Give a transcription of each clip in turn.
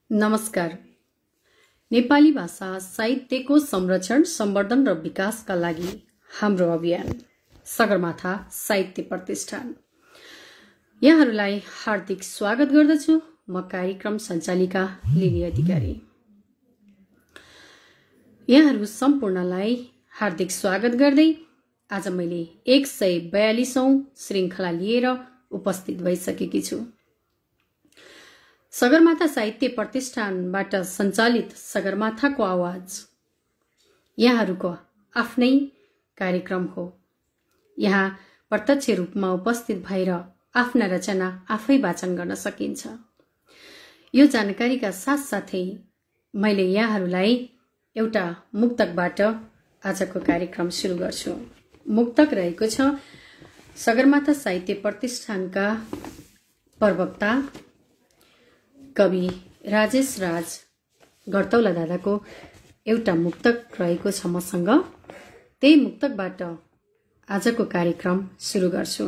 नमस्कार। नेपाली भाषा साहित्यको संरक्षण, संवर्धन र विकासका लागि हाम्रो अभियान सगरमाथा साहित्य प्रतिष्ठान। यहाँहरूलाई हार्दिक स्वागत गर्दछु। म कार्यक्रम सञ्चालिका लिली अधिकारी। यहाँहरू सम्पूर्णलाई हार्दिक स्वागत गर्दै आज मैले 142औं श्रृङ्खला लिएर उपस्थित भइसकेकी छु। सगरमाथा साहित्य प्रतिष्ठानबाट सञ्चालित सगरमाथाको आवाज यहाँहरूको आफ्नै कार्यक्रम हो। यहाँ प्रत्यक्ष रूपमा उपस्थित भएर आफ्ना रचना आफै वाचन गर्न सकिन्छ। यो जानकारीका साथसाथै मैले यहाँहरूलाई एउटा मुक्तकबाट आजको कार्यक्रम सुरु गर्छु। मुक्तक रहेको छ सगरमाथा साहित्य प्रतिष्ठानका प्रवक्ता कवि राजेश राज घरतौला दादाको एउटा मुक्तक रहेको छ मसँग। त्यही मुक्तकबाट आजको कार्यक्रम सुरु गर्छु।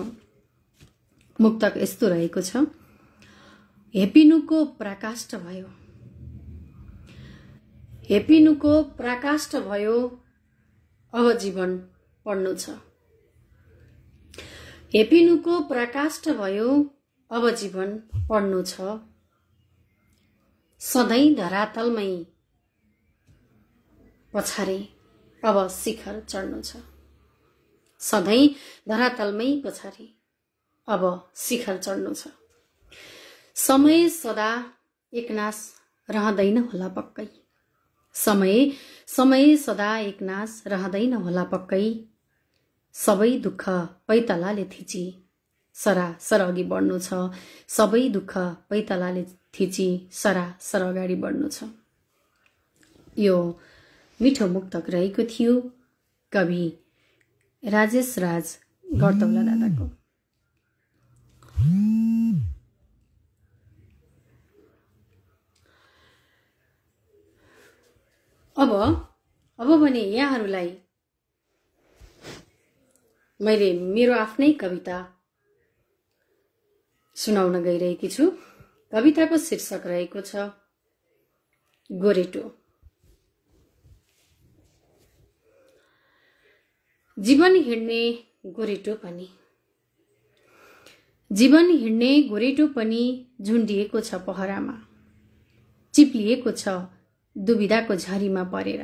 मुक्तक यस्तो रहेको छ। हेपिनुको पराकाष्ठ भयो, हेपिनुको पराकाष्ठ भयो, अब जीवन पढ्नु छ। हेपिनुको पराकाष्ठ भयो, अब जीवन पढ्नु छ। सधैँ धरातलमै पछारे अब शिखर चढ्नु छ। सधैँ धरातलमै पछारे अब शिखर चढ्नु छ। समय सदा एकनास रहँदैन होला पक्कै। समय सदा एकनास रहँदैन होला पक्कै। सबै दुःख पैतालाले थिची सरासर अघि बढ्नु छ। सबै दुःख पैतालाले थिची सरासर अगाडि बढ्नु छ। यो मिठो मुक्तक रहेको थियो कवि राजेश राज घरतौला दादाको। अब भने यहाँहरूलाई मैले मेरो आफ्नै कविता सुनाउन गइरहेकी छु। कविताको शीर्षक रहेको छ गोरेटो। जीवन हिँड्ने गोरेटो पनि, जीवन हिँड्ने गोरेटो पनि झुन्डिएको छ पहरामा। चिप्लिएको छ दुविधाको झरीमा परेर।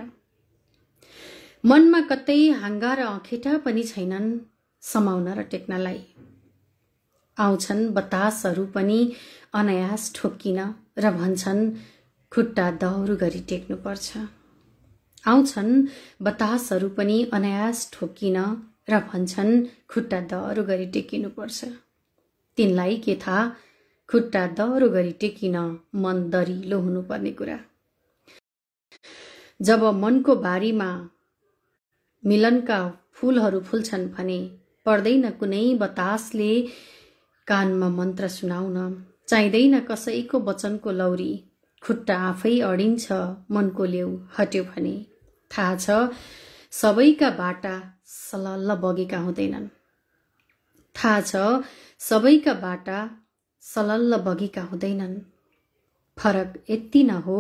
मनमा कतै हाँगा र अँखेटा पनि छैनन् समाउन र टेक्नलाई। आउँछन् बतासहरू पनि अनायास ठोक्किन र भन्छन् खुट्टा दौरो गरी टेक्नुपर्छ। आउँछन् बतासहरू पनि अनायास ठोक्किन र भन्छन् खुट्टा दौरो गरी टेकिनुपर्छ। तिनलाई के थाहा खुट्टा दौरो गरी टेकिन मन दरिलो हुनुपर्ने कुरा। जब मनको बारीमा मिलनका फूलहरू फुल्छन् भने पर्दैन कुनै बतासले कानमा मन्त्र सुनाउन। चाहिँदैन कसैको वचनको लौरी। खुट्टा आफै अडिन्छ मनको लेउ हट्यो भने। थाहा छ सबैका बाटा सलल्ल बगेका हुँदैनन्। थाहा छ सबैका बाटा सलल्ल बगेका हुँदैनन्। फरक यति न हो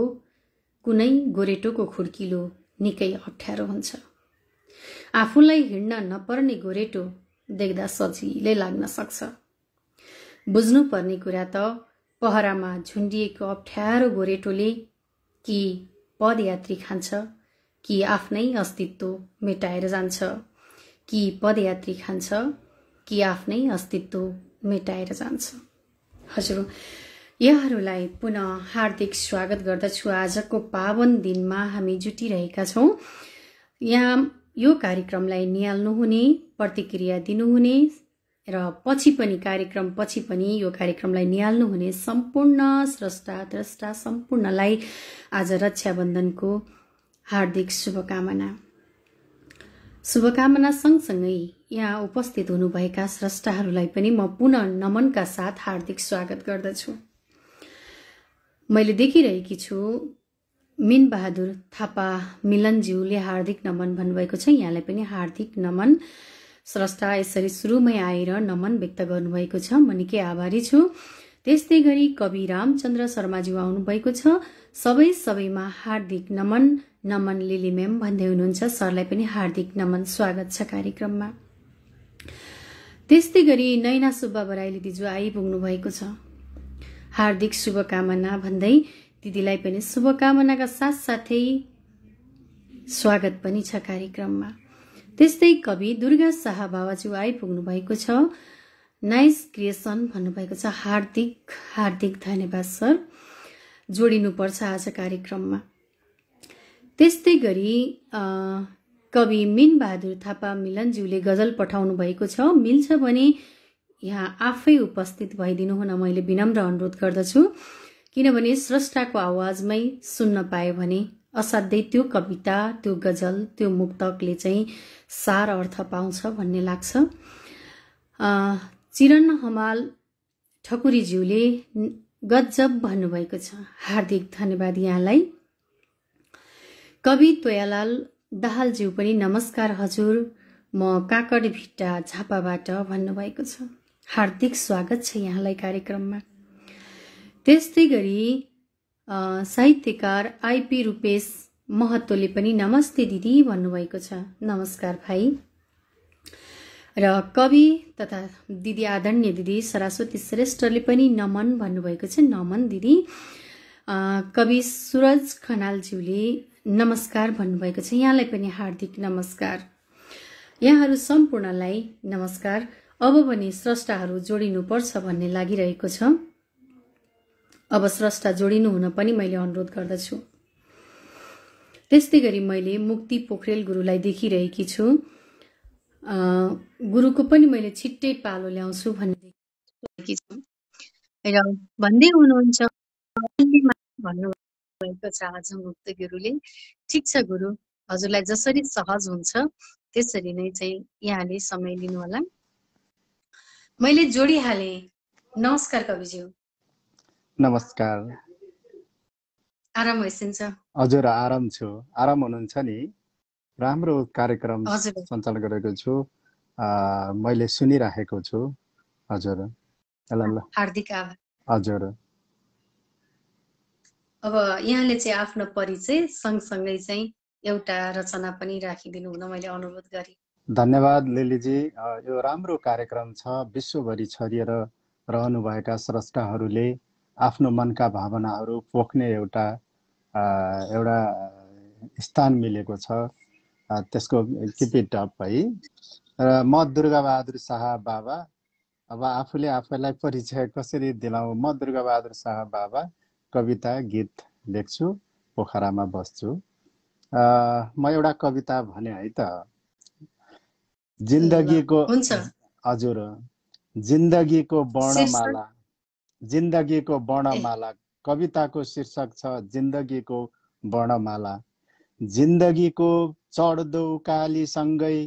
कुनै गोरेटोको खुड्किलो निकै अप्ठ्यारो हुन्छ। आफूलाई हिँड्न नपर्ने गोरेटो देख्दा सजिलै लाग्न सक्छ। बुझ्नुपर्ने कुरा त पहरामा झुन्डिएको अप्ठ्यारो गोरेटोले कि पदयात्री खान्छ कि आफ्नै अस्तित्व मेटाएर जान्छ। कि पदयात्री खान्छ कि आफ्नै अस्तित्व मेटाएर जान्छ। हजुर यहाँहरूलाई पुनः हार्दिक स्वागत गर्दछु। आजको पावन दिनमा हामी जुटिरहेका छौँ। यहाँ यो कार्यक्रमलाई निहाल्नुहुने, प्रतिक्रिया दिनुहुने र पछि पनि कार्यक्रम पछि पनि यो कार्यक्रमलाई निहाल्नुहुने सम्पूर्ण स्रष्टा द्रष्टा सम्पूर्णलाई आज रक्षाबन्धनको हार्दिक शुभकामना। शुभकामना सँगसँगै यहाँ उपस्थित हुनुभएका स्रष्टाहरूलाई पनि म पुनः नमनका साथ हार्दिक स्वागत गर्दछु। मैले देखिरहेकी छु मिन बहादुर थापा मिलनज्यूले हार्दिक नमन भन्नुभएको छ। यहाँलाई पनि हार्दिक नमन। स्रष्टा यसरी सुरुमै आएर नमन व्यक्त गर्नुभएको छ। म निकै आभारी छु। त्यस्तै गरी कवि रामचन्द्र शर्माज्यू आउनुभएको छ। सबैमा हार्दिक नमन। नमन लिली म्याम भन्दै हुनुहुन्छ, सरलाई पनि हार्दिक नमन, स्वागत छ कार्यक्रममा। त्यस्तै गरी नैना सुब्बा बराइली दिजु आइपुग्नु भएको छ। हार्दिक शुभकामना भन्दै दिदीलाई पनि शुभकामनाका साथसाथै स्वागत पनि छ कार्यक्रममा। त्यस्तै कवि दुर्गा शाह बाबाज्यू आइपुग्नु भएको छ। नाइस क्रिएसन भन्नुभएको छ। हार्दिक हार्दिक धन्यवाद सर, जोडिनुपर्छ आज कार्यक्रममा। त्यस्तै गरी कवि मिन बहादुर थापा मिलनज्यूले गजल पठाउनु भएको छ। मिल्छ भने यहाँ आफै उपस्थित भइदिनु हुन मैले विनम्र अनुरोध गर्दछु, किनभने स्रष्टाको आवाजमै सुन्न पाए भने असाध्यै त्यो कविता, त्यो गजल, त्यो मुक्तकले चाहिँ सार अर्थ पाउँछ भन्ने लाग्छ। चिरण हमाल ठकुरीज्यूले गजब भन्नुभएको छ। हार्दिक धन्यवाद यहाँलाई। कवि तोयालाल दाहालज्यू पनि नमस्कार हजुर, म काकड भिट्टा झापाबाट भन्नुभएको छ। हार्दिक स्वागत छ यहाँलाई कार्यक्रममा। त्यस्तै गरी साहित्यकार आइपी रूपेश महतोले पनि नमस्ते दिदी भन्नुभएको छ। नमस्कार भाइ। र कवि तथा दिदी आदरणीय दिदी सरस्वती श्रेष्ठले पनि नमन भन्नुभएको छ। नमन दिदी। कवि सुरज खनालज्यूले नमस्कार भन्नुभएको छ। यहाँलाई पनि हार्दिक नमस्कार। यहाँहरू सम्पूर्णलाई नमस्कार। अब भने स्रष्टाहरू जोडिनुपर्छ भन्ने लागिरहेको छ। अब स्रष्टा जोडिनु हुन पनि मैले अनुरोध गर्दछु। त्यस्तै गरी मैले मुक्ति पोखरेल गुरुलाई देखिरहेकी छु। गुरुको पनि मैले छिट्टै पालो ल्याउँछु भन्ने र भन्दै हुनुहुन्छ भन्नुभएको छ आज मुक्ति गुरुले। ठिक छ गुरु, हजुरलाई जसरी सहज हुन्छ त्यसरी नै चाहिँ यहाँले समय लिनु होला। मैले जोडिहाले। नमस्कार कविज्यू। नमस्कार। आराम भइसिन्छ? हजुर आराम छु। आराम हुनुहुन्छ नि? राम्रो कार्यक्रम सञ्चालन गरेको छु, मैले सुनिराखेको छु। हजुर हार्दिक आभार। हजुर। अब यहाँले चाहिँ आफ्नो परिचय सँगसँगै चाहिँ एउटा रचना पनि राखिदिनु हुन मैले अनुरोध गरेँ। धन्यवाद लिलीजी। यो राम्रो कार्यक्रम छ। विश्वभरि छरिएर रहनुभएका स्रष्टाहरूले आफ्नो मनका भावनाहरू पोख्ने एउटा स्थान मिलेको छ। त्यसको किप इट अप है। र म दुर्गा बहादुर शाह बाबा। अब आफूले आफैलाई परिचय कसरी दिलाउँ? म दुर्गा बहादुर शाह बाबा कविता गीत लेख्छु, पोखरामा बस्छु। म एउटा कविता भने है त। जिन्दगीको हजुर जिन्दगीको वर्णमाला। जिन्दगीको वर्णमाला कविताको शीर्षक छ जिन्दगीको वर्णमाला। जिन्दगीको चढ्दो उकालीसँगै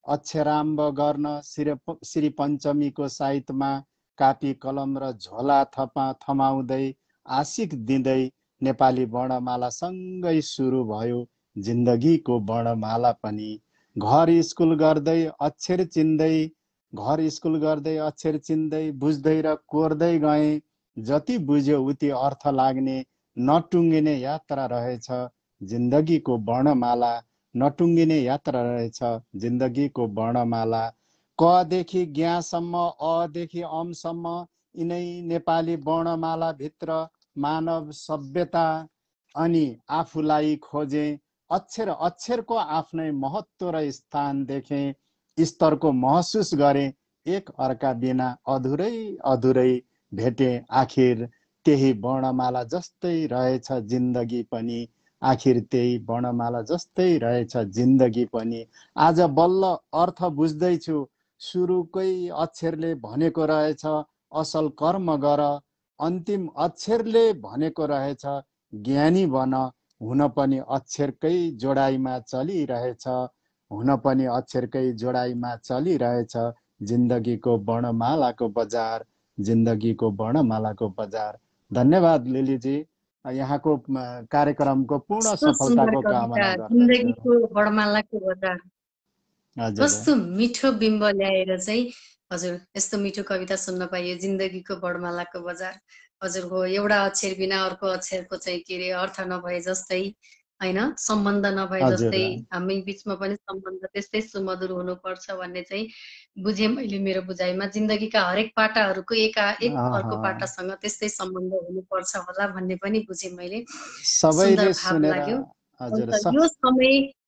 अक्षराम्ब गर्न श्री पञ्चमीको साइतमा कापी कलम र झोला थमाउँदै आशिक दिँदै नेपाली वर्णमाला सँगै सुरु भयो जिन्दगीको वर्णमाला पनि। घर स्कुल गर्दै अक्षर चिन्दै बुझ्दै र कोर्दै गए। जति बुझ्यो उति अर्थ लाग्ने नटुङ्गिने यात्रा रहेछ जिन्दगीको वर्णमाला। नटुङ्गिने यात्रा रहेछ जिन्दगीको वर्णमाला। कदेखि ज्ञसम्म अदेखि अमसम्म यिनै नेपाली वर्णमाला भित्र मानव सभ्यता अनि आफूलाई खोजे। अक्षरको आफ्नै महत्त्व र स्थान देखे। स्तरको महसुस गरे। एक अर्का बिना अधुरै भेटे। आखिर त्यही वर्णमाला जस्तै रहेछ जिन्दगी पनि। आखिर त्यही वर्णमाला जस्तै रहेछ जिन्दगी पनि। आज बल्ल अर्थ बुझ्दैछु सुरुकै अक्षरले भनेको रहेछ असल कर्म गर। अन्तिम अक्षरले भनेको रहेछ ज्ञानी बन। हुन पनि अक्षरकै जोडाइमा चलिरहेछ जिन्दगीको वर्णमालाको बजार। जिन्दगीको वर्णमालाको बजार। धन्यवाद लिलीजी। यहाँको कार्यक्रमको पूर्ण सफलताको कामना गर्दछु। जिन्दगीको वर्णमालाको बजार कस्तो मिठो बिम्ब ल्याएर चाहिँ हजुर, यस्तो मिठो कविता सुन्न पाइयो, जिन्दगीको बडमालाको बजार। हजुर हो, एउटा अक्षर बिना अर्को अक्षरको चाहिँ के अरे अर्थ नभए जस्तै होइन, सम्बन्ध नभए हजुर जस्तै हामी बिचमा पनि सम्बन्ध त्यस्तै सुमधुर हुनुपर्छ भन्ने चाहिँ बुझेँ मैले मेरो बुझाइमा। जिन्दगीका हरेक पाटाहरूको एक अर्को पाटासँग त्यस्तै सम्बन्ध हुनुपर्छ होला भन्ने पनि बुझेँ मैले। सुन्दर सबैले भाव सुनेर लाग्यो। हजुर अन्त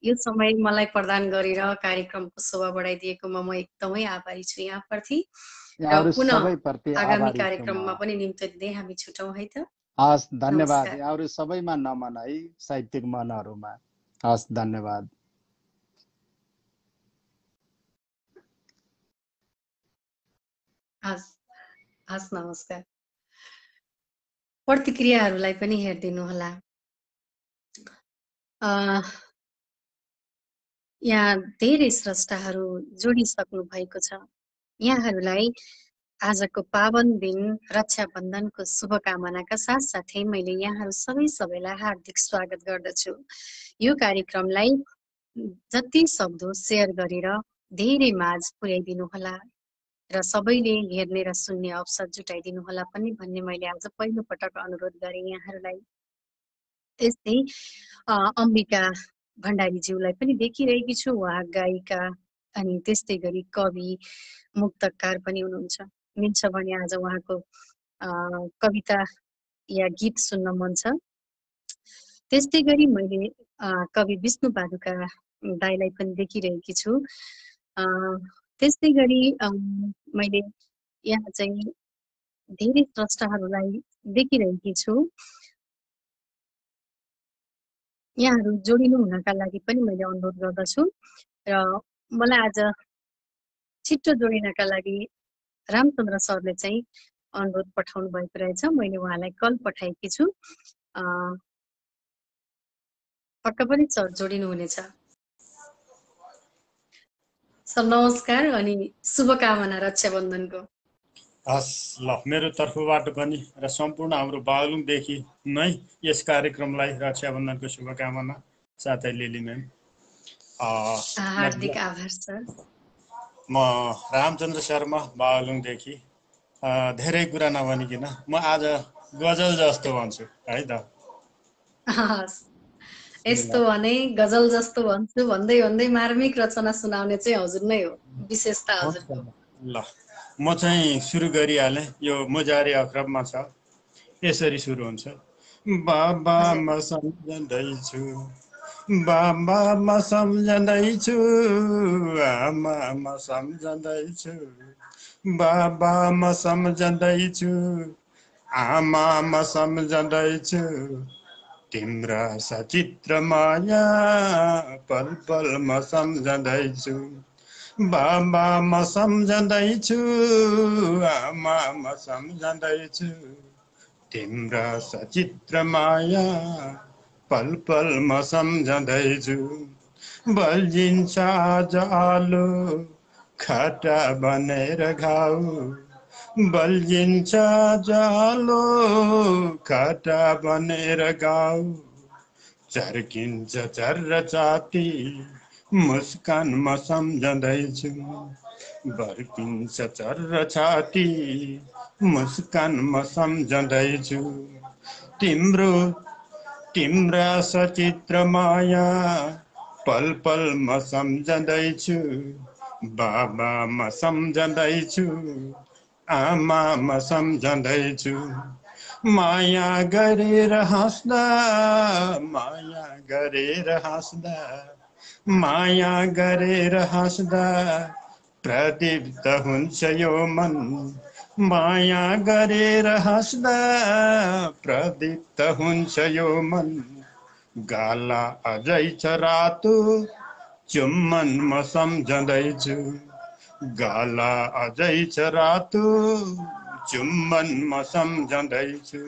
यो समय मलाई प्रदान गरेर कार्यक्रमको शोभा बढाइदिएकोमा म एकदमै आभारी छु यहाँप्रति र यहाँहरू पुनः सबैप्रति आगामी आभारी छु म। कार्यक्रममा पनि निम्तो दिँदै हामी छुटौँ है त। हस्, धन्यवाद। नमस्कार। यहाँहरू सबैमा नमन है, साहित्यिक मनहरूमा। हस्, धन्यवाद। हस् हस्, नमस्कार। प्रतिक्रियाहरूलाई पनि हेरिदिनुहोला। यहाँ धेरै स्रष्टाहरू जोडिसक्नु भएको छ। यहाँहरूलाई आजको पावन दिन रक्षाबन्धनको शुभकामनाका साथसाथै मैले यहाँहरू सबैलाई हार्दिक स्वागत गर्दछु। यो कार्यक्रमलाई जति सक्दो सेयर गरेर धेरै माझ पुर्याइदिनुहोला र सबैले हेर्ने र सुन्ने अवसर जुटाइदिनुहोला पनि भन्ने मैले आज पहिलोपटक अनुरोध गरेँ यहाँहरूलाई। यस्तै अम्बिका भण्डारीज्यूलाई पनि देखिरहेकी छु, उहाँ गायिका अनि त्यस्तै गरी कवि मुक्तकार पनि हुनुहुन्छ। मिल्छ भने आज उहाँको कविता या गीत सुन्न मन छ। त्यस्तै गरी मैले कवि विष्णु पादुका दाइलाई पनि देखिरहेकी छु। त्यस्तै गरी मैले यहाँ चाहिँ धेरै स्रष्टाहरूलाई देखिरहेकी छु। यहाँहरू जोडिनु हुनका लागि पनि मैले अनुरोध गर्दछु र मलाई आज छिट्टो जोडिनका लागि रामचन्द्र सरले चाहिँ अनुरोध पठाउनु भएको रहेछ। मैले उहाँलाई कल पठाएकी छु। पक्का पनि सर जोडिनु हुनेछ। सर नमस्कार अनि शुभकामना रक्षाबन्धनको। हस्, ल मेरो तर्फबाट पनि र सम्पूर्ण हाम्रो बागलुङदेखि नै यस कार्यक्रमलाई रक्षाबन्धनको शुभकामना साथै लिली म्याम। हार्दिक आभार सर। म रामचन्द्र शर्मा बागलुङदेखि धेरै कुरा नभनिकन म आज गजल जस्तो भन्छु है त। यस्तो भने गजल जस्तो भन्छु भन्दै भन्दै मार्मिक रचना सुनाउने चाहिँ हजुर नै हो, विशेषता हजुरको। ल म चाहिँ सुरु गरिहालेँ। यो मुजारी अखरबमा छ, यसरी सुरु हुन्छ। बाबा म सम्झँदैछु, बाबा म सम्झँदैछु, आमा म सम्झँदैछु, बाबा म सम्झँदैछु, आमा म सम्झँदैछु, तिम्रा सचित्र माया पल पल म सम्झँदैछु, बाबा म सम्झँदैछु, आमा म सम्झँदैछु, तिम्रा सचित्र माया पल पल म सम्झँदैछु, बल्झिन्छ आज आलो खाटा बनेर घाउ, बल्झिन्छ जालो खाटा बनेर गाउँ, चर्किन्छ चर्र चाती मुस्कान म सम्झँदैछु, बर्किन्छ चर्र छाती मुस्कान म सम्झँदैछु, तिम्रा सचित्र माया पल पल म सम्झँदैछु, बाबा म सम्झँदैछु, आमा म सम्झँदैछु, माया गरेर हाँस्दा, माया गरेर हाँस्दा, माया गरेर हाँस्दा प्रदीप्त हुन्छ यो मन, माया गरेर हाँस्दा प्रदीप्त हुन्छ यो मन, गाला अझै छ रातो चुम्बन म सम्झँदैछु, गाला अझै छ रातो चुम्बन म सम्झँदैछु,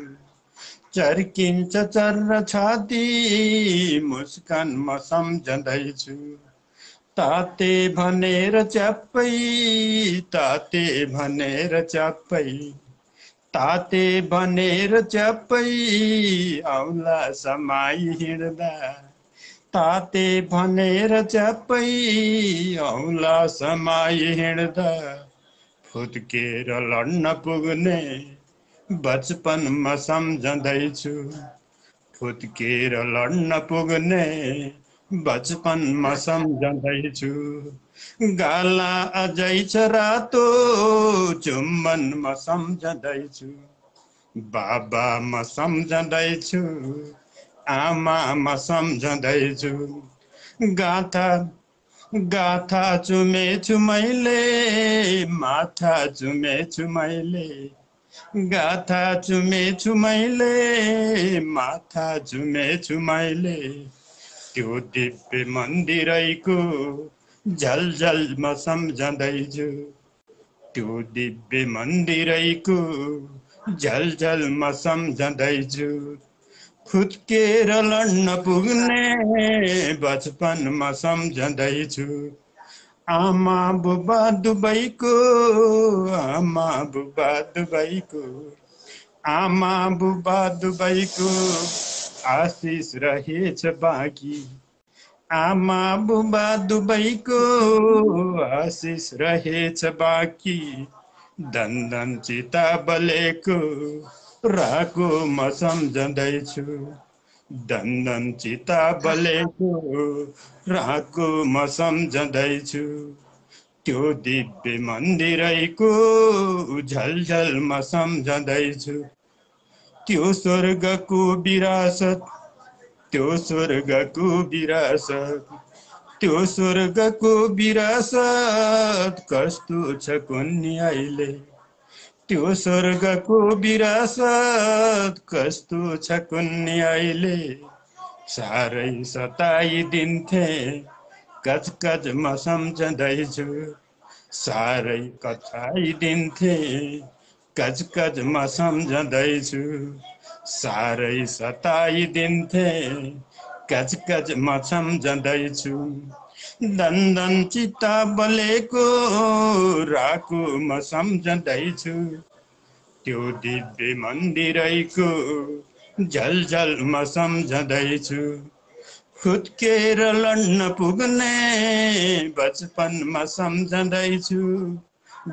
चर्किन्छ चर्र छाती मुस्कान म सम्झँदैछु, ताते भनेर च्याप्पै, ताते भनेर च्याप्पै, ताते भनेर च्याप्पै औला समाई हिँड्दा, ताते भनेर च्याप्पै औला समाई हिँड्दा फुत्केर लड्न पुग्ने बचपनमा सम्झँदैछु, फुत्केर लड्न पुग्ने बचपनमा सम्झँदैछु, गाला अझै छ रातो चुम्बनमा सम्झँदैछु, बाबा म सम्झँदैछु, आमा म सम्झँदैछु, गाथा गाथा चुमेछु मैले, माथा चुमेछु मैले, गाथा चुमेछु मैले, माथा चुमेछु मैले, त्यो दिव्य मन्दिरैको झलझल म सम्झँदैछु, त्यो दिव्य मन्दिरैको झलझल म सम्झँदैछु, फुत्केर लड्न पुग्ने बचपनमा सम्झँदैछु, आमा बुबा दुबैको, आमा बुबा दुबैको, आमा बुबा दुबैको आशिष रहेछ बाँकी, आमा बुबा दुबैको आशिष रहेछ बाँकी, दन्दन चिता बलेको राको म सम्झँदैछु, दन्दन चिता बलेको राको म सम्झँदैछु, त्यो दिव्य मन्दिरैको झलझल म सम्झँदैछु, त्यो स्वर्गको विरासत, त्यो स्वर्गको विरासत, त्यो स्वर्गको विरासत कस्तो छ कुन्नी अहिले, त्यो स्वर्गको विरासत कस्तो छ कुन्नी अहिले, साह्रै सताइदिन्थे कचकच म सम्झँदैछु, साह्रै कचाइदिन्थे कचकच म सम्झँदैछु, साह्रै सताइदिन्थे कचकच म सम्झँदैछु, दन्दन चित्ता बलेको राको म सम्झँदैछु, त्यो दिव्य मन्दिरैको झलझल म सम्झँदैछु, फुत्केर लड्न पुग्ने बचपनमा सम्झँदैछु,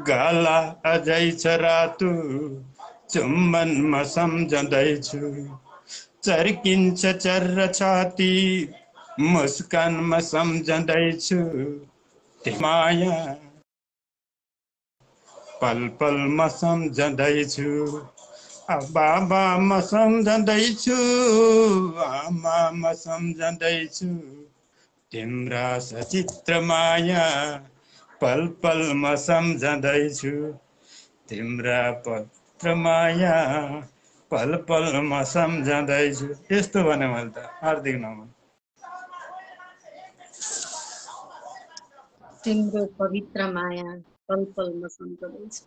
गाला अझै छ रातो चुम्बनमा सम्झँदैछु, चर्किन्छ चर्र छाती मुस्कानमा सम्झँदैछु, माया पल पल म सम्झँदैछु, बाबा म सम्झँदैछु, आमा म सम्झँदैछु, तिम्रा सचित्र माया पल पल म सम्झँदैछु, तिम्रा पत्र माया पल पल म सम्झँदैछु। यस्तो भने मैले त हार्दिक नमन। तिम्रो पवित्र माया पल पलमा सम्झँदैछु।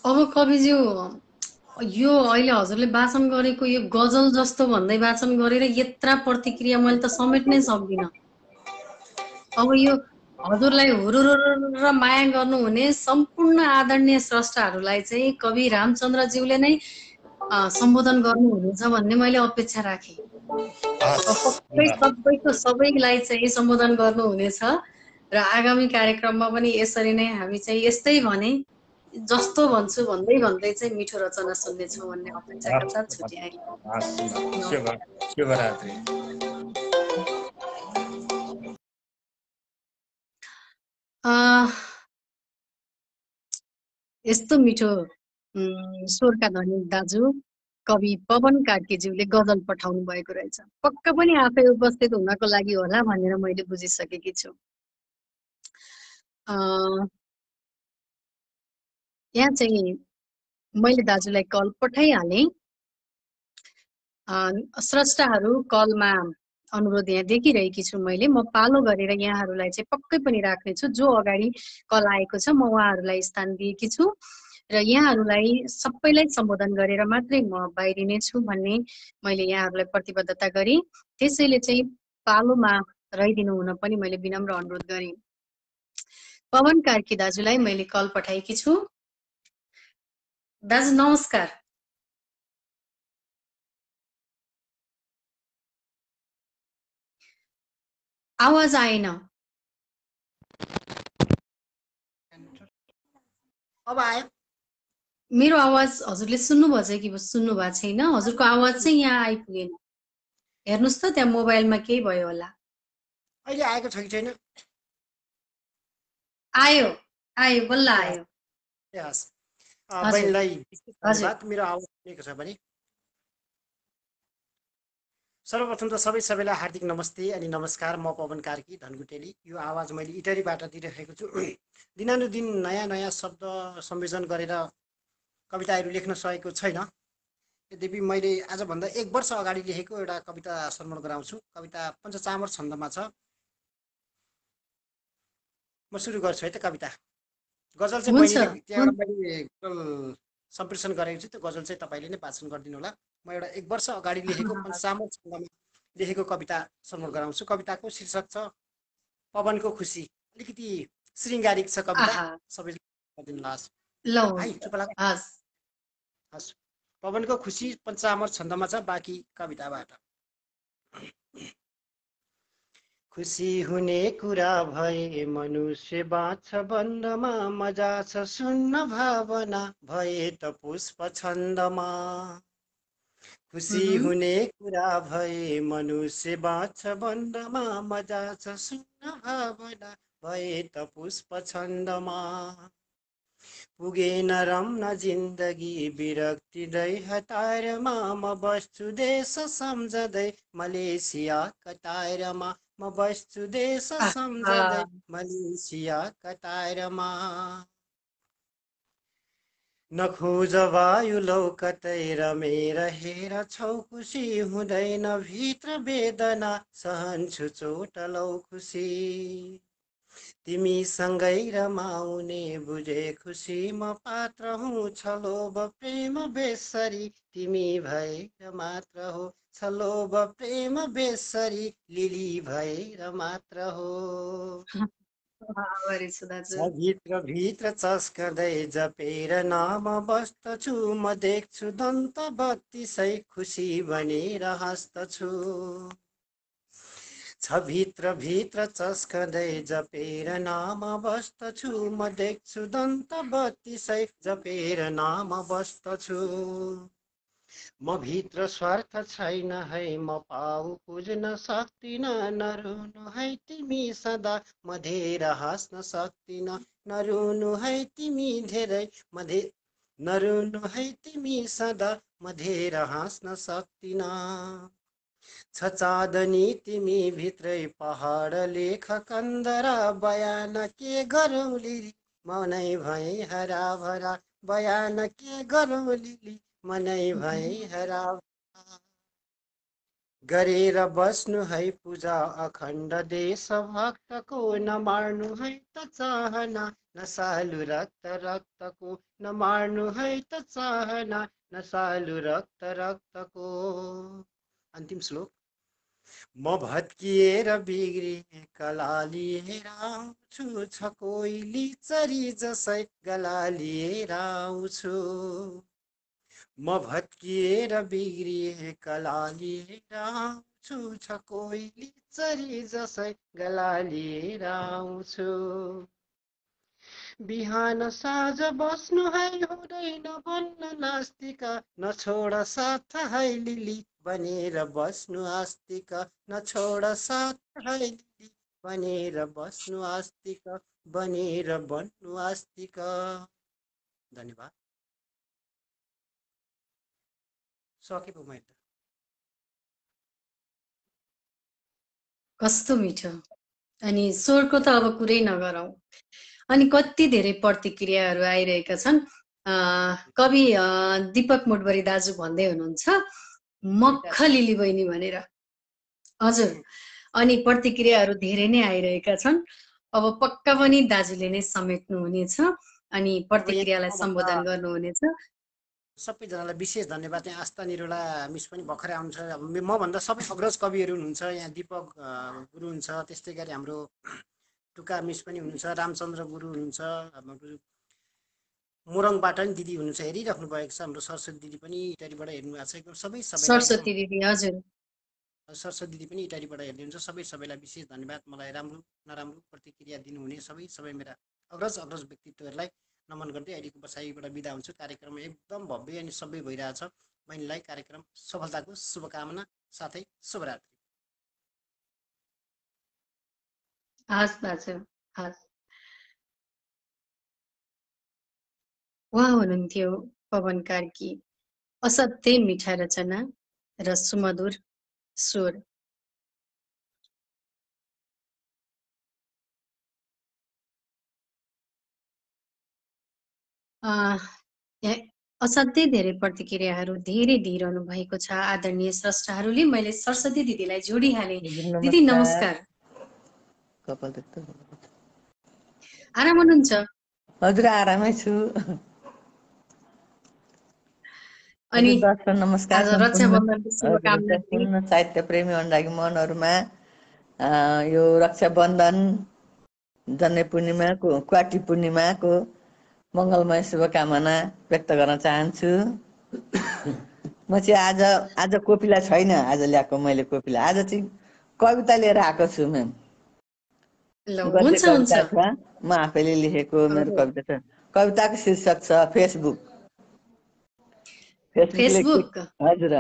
अब कविज्यू, यो अहिले हजुरले वाचन गरेको यो गजल जस्तो भन्दै वाचन गरेर यत्रा प्रतिक्रिया मैले त समेट्नै सक्दिनँ। अब यो हजुरलाई हुरुर माया गर्नुहुने सम्पूर्ण आदरणीय स्रष्टाहरूलाई चाहिँ कवि रामचन्द्रज्यूले नै सम्बोधन गर्नुहुनेछ भन्ने मैले अपेक्षा राखेँ। पक्कै सबैलाई चाहिँ सम्बोधन गर्नुहुनेछ र आगामी कार्यक्रममा पनि यसरी नै हामी चाहिँ यस्तै भने जस्तो भन्छु भन्दै भन्दै चाहिँ मिठो रचना सुन्नेछौँ भन्ने अपेक्षाका साथ छुट्याएँ। शुभरात्रि। यस्तो मिठो स्वरका धनी दाजु कवि पवन कार्कीज्यूले गजल पठाउनु भएको रहेछ। पक्का पनि आफै उपस्थित हुनको लागि होला भनेर मैले बुझिसकेकी छु। यहाँ चाहिँ मैले दाजुलाई कल पठाइहालेँ। स्रष्टाहरू कलमा अनुरोध यहाँ देखिरहेकी छु मैले। म पालो गरेर यहाँहरूलाई चाहिँ पक्कै पनि राख्नेछु। जो अगाडि कल आएको छ म उहाँहरूलाई स्थान दिएकी छु र यहाँहरूलाई सबैलाई सम्बोधन गरेर मात्रै म बाहिरिनेछु भन्ने मैले यहाँहरूलाई प्रतिबद्धता गरेँ। त्यसैले चाहिँ पालोमा रहिदिनु हुन पनि मैले विनम्र अनुरोध गरेँ। पवन कार्की दाजुलाई मैले कल पठाएकी छु। दाजु नमस्कार। आवाज आएन। अब आयो। मेरो आवाज हजुरले सुन्नुभएको छ कि सुन्नु भएको छैन? हजुरको आवाज चाहिँ यहाँ आइपुगेन। हेर्नुहोस् त त्यहाँ मोबाइलमा केही भयो होला। अहिले आएको छ कि छैन? आयो आयो बल्ल आयो। ए हस्, हजुर बहिनीलाई विशेष हजुर धन्यवाद। मेरो आवाज सुनेको छ भने सर्वप्रथम त सबैलाई हार्दिक नमस्ते अनि नमस्कार। म पवन कार्की धनकुटेली। यो आवाज मैले इटरीबाट दिइरहेको छु। दिनानुदिन नयाँ नयाँ शब्द संयोजन गरेर कविताहरू लेख्न सकेको छैन। यद्यपि मैले आजभन्दा 1 वर्ष अगाडि लेखेको एउटा कविता श्रवण गराउँछु। कविता पञ्चचामर छन्दमा छ। म सुरु गर्छु है त कविता। गजल चाहिँ हुन्छ बहिनीले त्यहाँबाट मैले गजल सम्प्रेषण गरेको छु। त्यो गजल चाहिँ तपाईँले नै वाचन गरिदिनु होला। म एउटा 1 वर्ष अगाडि लेखेको पञ्चचामर छन्दमा लेखेको कविता श्रवण गराउँछु। कविताको शीर्षक छ पवनको खुसी। अलिकति श्रृङ्गारिक छ कविता, आहा सबैले गरिदिनु होला ल है। हुन्छ चुप लाग। हस् हस्, पवनको खुसी पञ्चचामर छन्दमा छ। बाँकी कविताबाट। खुसी हुने कुरा भए मनुष्य बाँच्छ बन्धमा, मजा छ सुन्न भावना भए त पुष्प छन्दमा। खुसी हुने कुरा भए मनुष्य बाँच्छ बन्धमा, मजा छ सुन्न भावना भए त पुष्प छन्दमा। पुगेन रम्न जिन्दगी विरक्ति दै हतारमा, म बस्छु देश सम्झँदै मलेसिया कतारमा। म बस्छु देश सम्झँदै मलेसिया कतारमा। नखोज वायु लौ कतै रमेर हेर छौ, खुसी हुँदैन भित्र वेदना सहन्छु चोट लौ खुसी। तिमी सँगै रमाउने बुझे खुसी म पात्र हुँ, छलोभ प्रेम बेसरी तिमी भएर मात्र हो। छलोभ प्रेम बेसरी लिली भएर मात्र हो। भित्र भित्र चस्कँदै जपेर नाम बस्दछु, म देख्छु दन्त बत्तिसै खुसी बनेर हाँस्दछु। भित्र भित्र चस्कँदै जपेर नाम बस्दछु, म देख्छु दन्त बत्तिसै जपेर नाम बस्दछु। म भित्र स्वार्थ छैन है, म पाउ पुज्न सक्दिन, नरुनु है तिमी सदा म धेरै हाँस्न सक्दिन। नरुनु है तिमी धेरै नरुनु है तिमी सदा म धेरै हाँस्न सक्दिन। छ चाँदनी तिमी भित्रै पहाड लेख कन्दरा, बयान के गरौँ लिली मनै भई हरा भरा। बयान के गरौँ लिली मनै भई हरा गरेर बस्नु है पूजा अखण्ड देश भक्तको, नमार्नु है त चाहना नसालु रक्त रक्तको। नमार्नु है त चाहना नसालु रक्त रक्तको। अन्तिम श्लोक। म भत्किएर बिग्रिए कला लिएर आउँछु, छ कोइली चरी जसै गला लिएर आउँछु। म भत्किएर बिग्रिए कला लिएर आउँछु, छ कोइली चरी जसै गला लिएर आउँछु। बिहान साँझ बस्नु है हुँदैन भन्न नास्तिक, नछोड साथ है लिली बनेर बस्नु आस्तिक। नछोड साथ है लिली बनेर बस्नु आस्तिक, बनेर बन्नु आस्तिक। धन्यवाद। सके पो मैले। कस्तो मिठो। अनि स्वरको त अब कुरै नगरौँ। अनि कति धेरै प्रतिक्रियाहरू आइरहेका छन्। कवि दीपक मोडबरी दाजु भन्दै हुनुहुन्छ मक्ख लिली बहिनी भनेर। हजुर, अनि प्रतिक्रियाहरू धेरै नै आइरहेका छन्। अब पक्का पनि दाजुले नै समेट्नु हुनेछ अनि प्रतिक्रियालाई सम्बोधन गर्नुहुनेछ। सबैजनालाई विशेष धन्यवाद। यहाँ आस्था निरोला मिस पनि भर्खरै आउनुहुन्छ। मभन्दा सबै अग्रज कविहरू हुनुहुन्छ। यहाँ दीपक गुरु हुन्छ, त्यस्तै गरी हाम्रो टुका मिस पनि हुनुहुन्छ, रामचन्द्र गुरु हुनुहुन्छ, हाम्रो मोरङबाट पनि दिदी हुनुहुन्छ, हेरिराख्नु भएको छ। हाम्रो सरस्वती दिदी पनि इटारीबाट हेर्नु भएको छ। एकदम सबैलाई सरस्वती दिदी हजुर, सरस्वती दिदी पनि इटारीबाट हेर्दै हुन्छ। सबैलाई विशेष धन्यवाद। मलाई राम्रो नराम्रो प्रतिक्रिया दिनुहुने सबै मेरा अग्रज व्यक्तित्वहरूलाई नमन गर्दै अहिलेको बसाइबाट बिदा हुन्छु। कार्यक्रम एकदम भव्य अनि सबै भइरहेछ। बहिनीलाई कार्यक्रम सफलताको शुभकामना साथै शुभरात्रि। हस् दाजु, हस्। उहाँ हुनुहुन्थ्यो पवन कार्की। असाध्यै मिठा रचना र सुमधुर स्वर। असाध्यै धेरै प्रतिक्रियाहरू धेरै दिइरहनु भएको छ आदरणीय स्रष्टाहरूले। मैले सरस्वती दिदीलाई जोडिहालेँ। दिदी नमस्कार। आराम हुनुहुन्छ? हजुर आरामै छु। अनि दर्शक नमस्कार। रक्षाबन्धनको शुभकामना। सम्पूर्ण साहित्य प्रेमी अनुरागी मनहरूमा यो रक्षाबन्धन, जन्य पूर्णिमाको, क्वाटी पूर्णिमाको मङ्गलमय शुभकामना व्यक्त गर्न चाहन्छु। म चाहिँ आज कोपिला छैन, आज ल्याएको मैले कोपिला। आज चाहिँ कविता लिएर आएको छु म्याम। हुन्छ हुन्छ। म आफैले लेखेको मेरो कविता छ। कविताको शीर्षक छ फेसबुक। फेसबुक हजुर।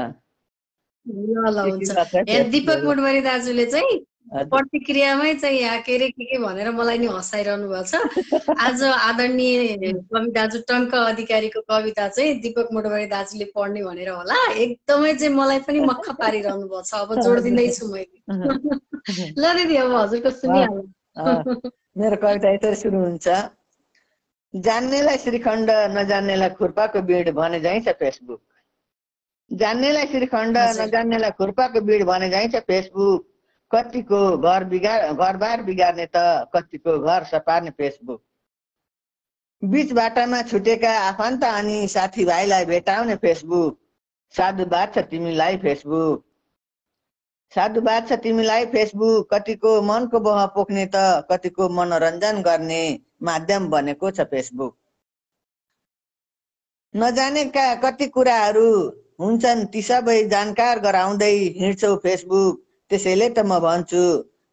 ल हुन्छ। यहाँ दीपक मोडवारी दाजुले चाहिँ प्रतिक्रियामै चाहिँ यहाँ के भनेर मलाई नि हँसाइरहनु भएको छ। आज आदरणीय कवि दाजु टङ्क अधिकारीको कविता चाहिँ दीपक मोडवारी दाजुले पढ्ने भनेर होला। एकदमै चाहिँ मलाई पनि मक्ख पारिरहनु भएको छ। अब जोड दिँदैछु मैले। ल दिदी अब हजुरको सुनिहाल्नु। मेरो कविता यसरी सुरु हुन्छ। जान्नेलाई श्रीखण्ड, नजान्नेलाई खुर्पाको बिड भने जाइ छ फेसबुक। जान्नेलाई श्रीखण्ड, नजान्नेलाई खुर्पाको बिड भने जाइ छ फेसबुक। कतिको घरबार बिगार्ने त कतिको घर सपार्ने फेसबुक। बीच बाटामा छुटेका आफन्त अनि साथीभाइलाई भेटाउने फेसबुक। साधुवाद छ तिमीलाई फेसबुक, साधुवाद छ तिमीलाई फेसबुक। कतिको मनको बह पोख्ने त कतिको मनोरञ्जन गर्ने माध्यम बनेको छ फेसबुक। नजानेका कति कुराहरू हुन्छन् ती सबै जानकार गराउँदै हिँड्छौ फेसबुक। त्यसैले त म भन्छु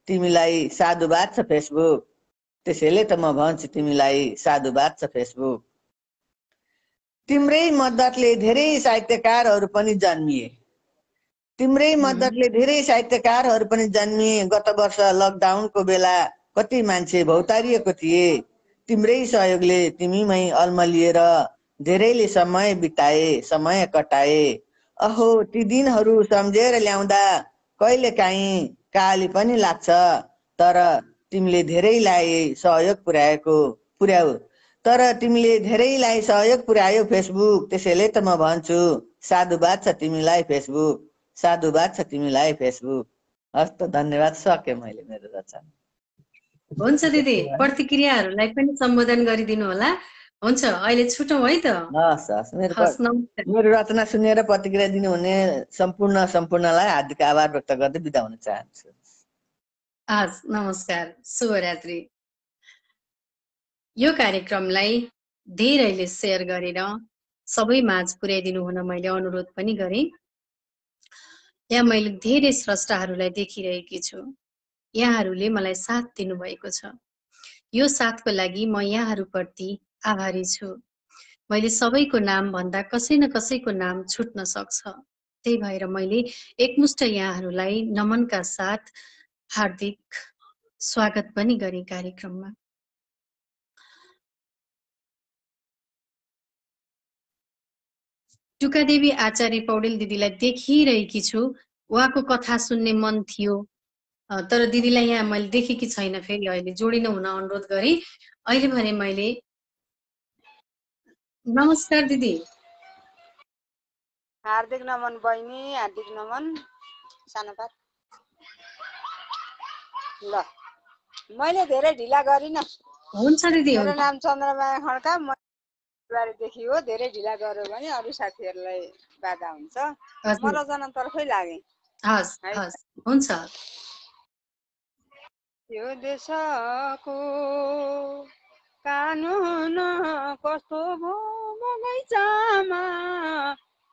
तिमीलाई साधुवाद छ फेसबुक। त्यसैले त म भन्छु तिमीलाई साधुवाद छ फेसबुक। तिम्रै मद्दतले धेरै साहित्यकारहरू पनि जन्मिए। तिम्रै मद्दतले धेरै साहित्यकारहरू पनि जन्मिए। गत वर्ष लकडाउनको बेला कति मान्छे भौतारिएको थिए। तिम्रै सहयोगले तिमीमै अल्मलिएर धेरैले समय बिताए, समय कटाए। अहो ती दिनहरू सम्झेर ल्याउँदा कहिले काहीँ काली पनि लाग्छ। तर तिमीले धेरैलाई सहयोग पुर्यायो। तर तिमीले धेरैलाई सहयोग पुर्यायो फेसबुक। त्यसैले त म भन्छु साधुवाद छ तिमीलाई फेसबुक, साधुवाद छ तिमीलाई फेसबुक। हस् त धन्यवाद। सके मैले मेरो रचना। हुन्छ दिदी, प्रतिक्रियाहरूलाई पनि सम्बोधन गरिदिनु होला। हुन्छ अहिले छुटौँ है त। हस् हस्। मेरो रचना सुनेर प्रतिक्रिया दिनुहुने सम्पूर्णलाई हार्दिक आभार व्यक्त गर्दै बिदा हुन चाहन्छु। हस् नमस्कार, शुभरात्रि। यो कार्यक्रमलाई धेरैले सेयर गरेर सबै माझ पुर्याइदिनु हुन मैले अनुरोध पनि गरेँ। यहाँ मैले धेरै स्रष्टाहरूलाई देखिरहेकी छु। यहाँहरूले मलाई साथ दिनुभएको छ। यो साथको लागि म यहाँहरूप्रति आभारी छु। मैले सबैको नाम भन्दा कसै न कसैको नाम छुट्न सक्छ। त्यही भएर मैले एकमुष्ट यहाँहरूलाई नमनका साथ हार्दिक स्वागत पनि गरेँ कार्यक्रममा। टुकादेवी आचार्य पौडेल दिदीलाई देखिरहेकी छु। उहाँको कथा सुन्ने मन थियो, तर दिदीलाई यहाँ मैले देखेकी छैन। फेरि अहिले जोडिन हुन अनुरोध गरेँ। अहिले भने मैले नमस्कार दिदी। हार्दिक नमन बहिनी, हार्दिक नमन। सानोपात ल मैले धेरै ढिला गरिन। हुन्छ दिदी। मेरो नाम चन्द्रमाया खड्का, बारेदेखि हो। धेरै ढिला गर्यो भने अरू साथीहरूलाई बाधा हुन्छ। म रचनातर्फै लागेँ। हस् हस् हुन्छ। यो देशको कानुन कस्तो भो बगैँचामा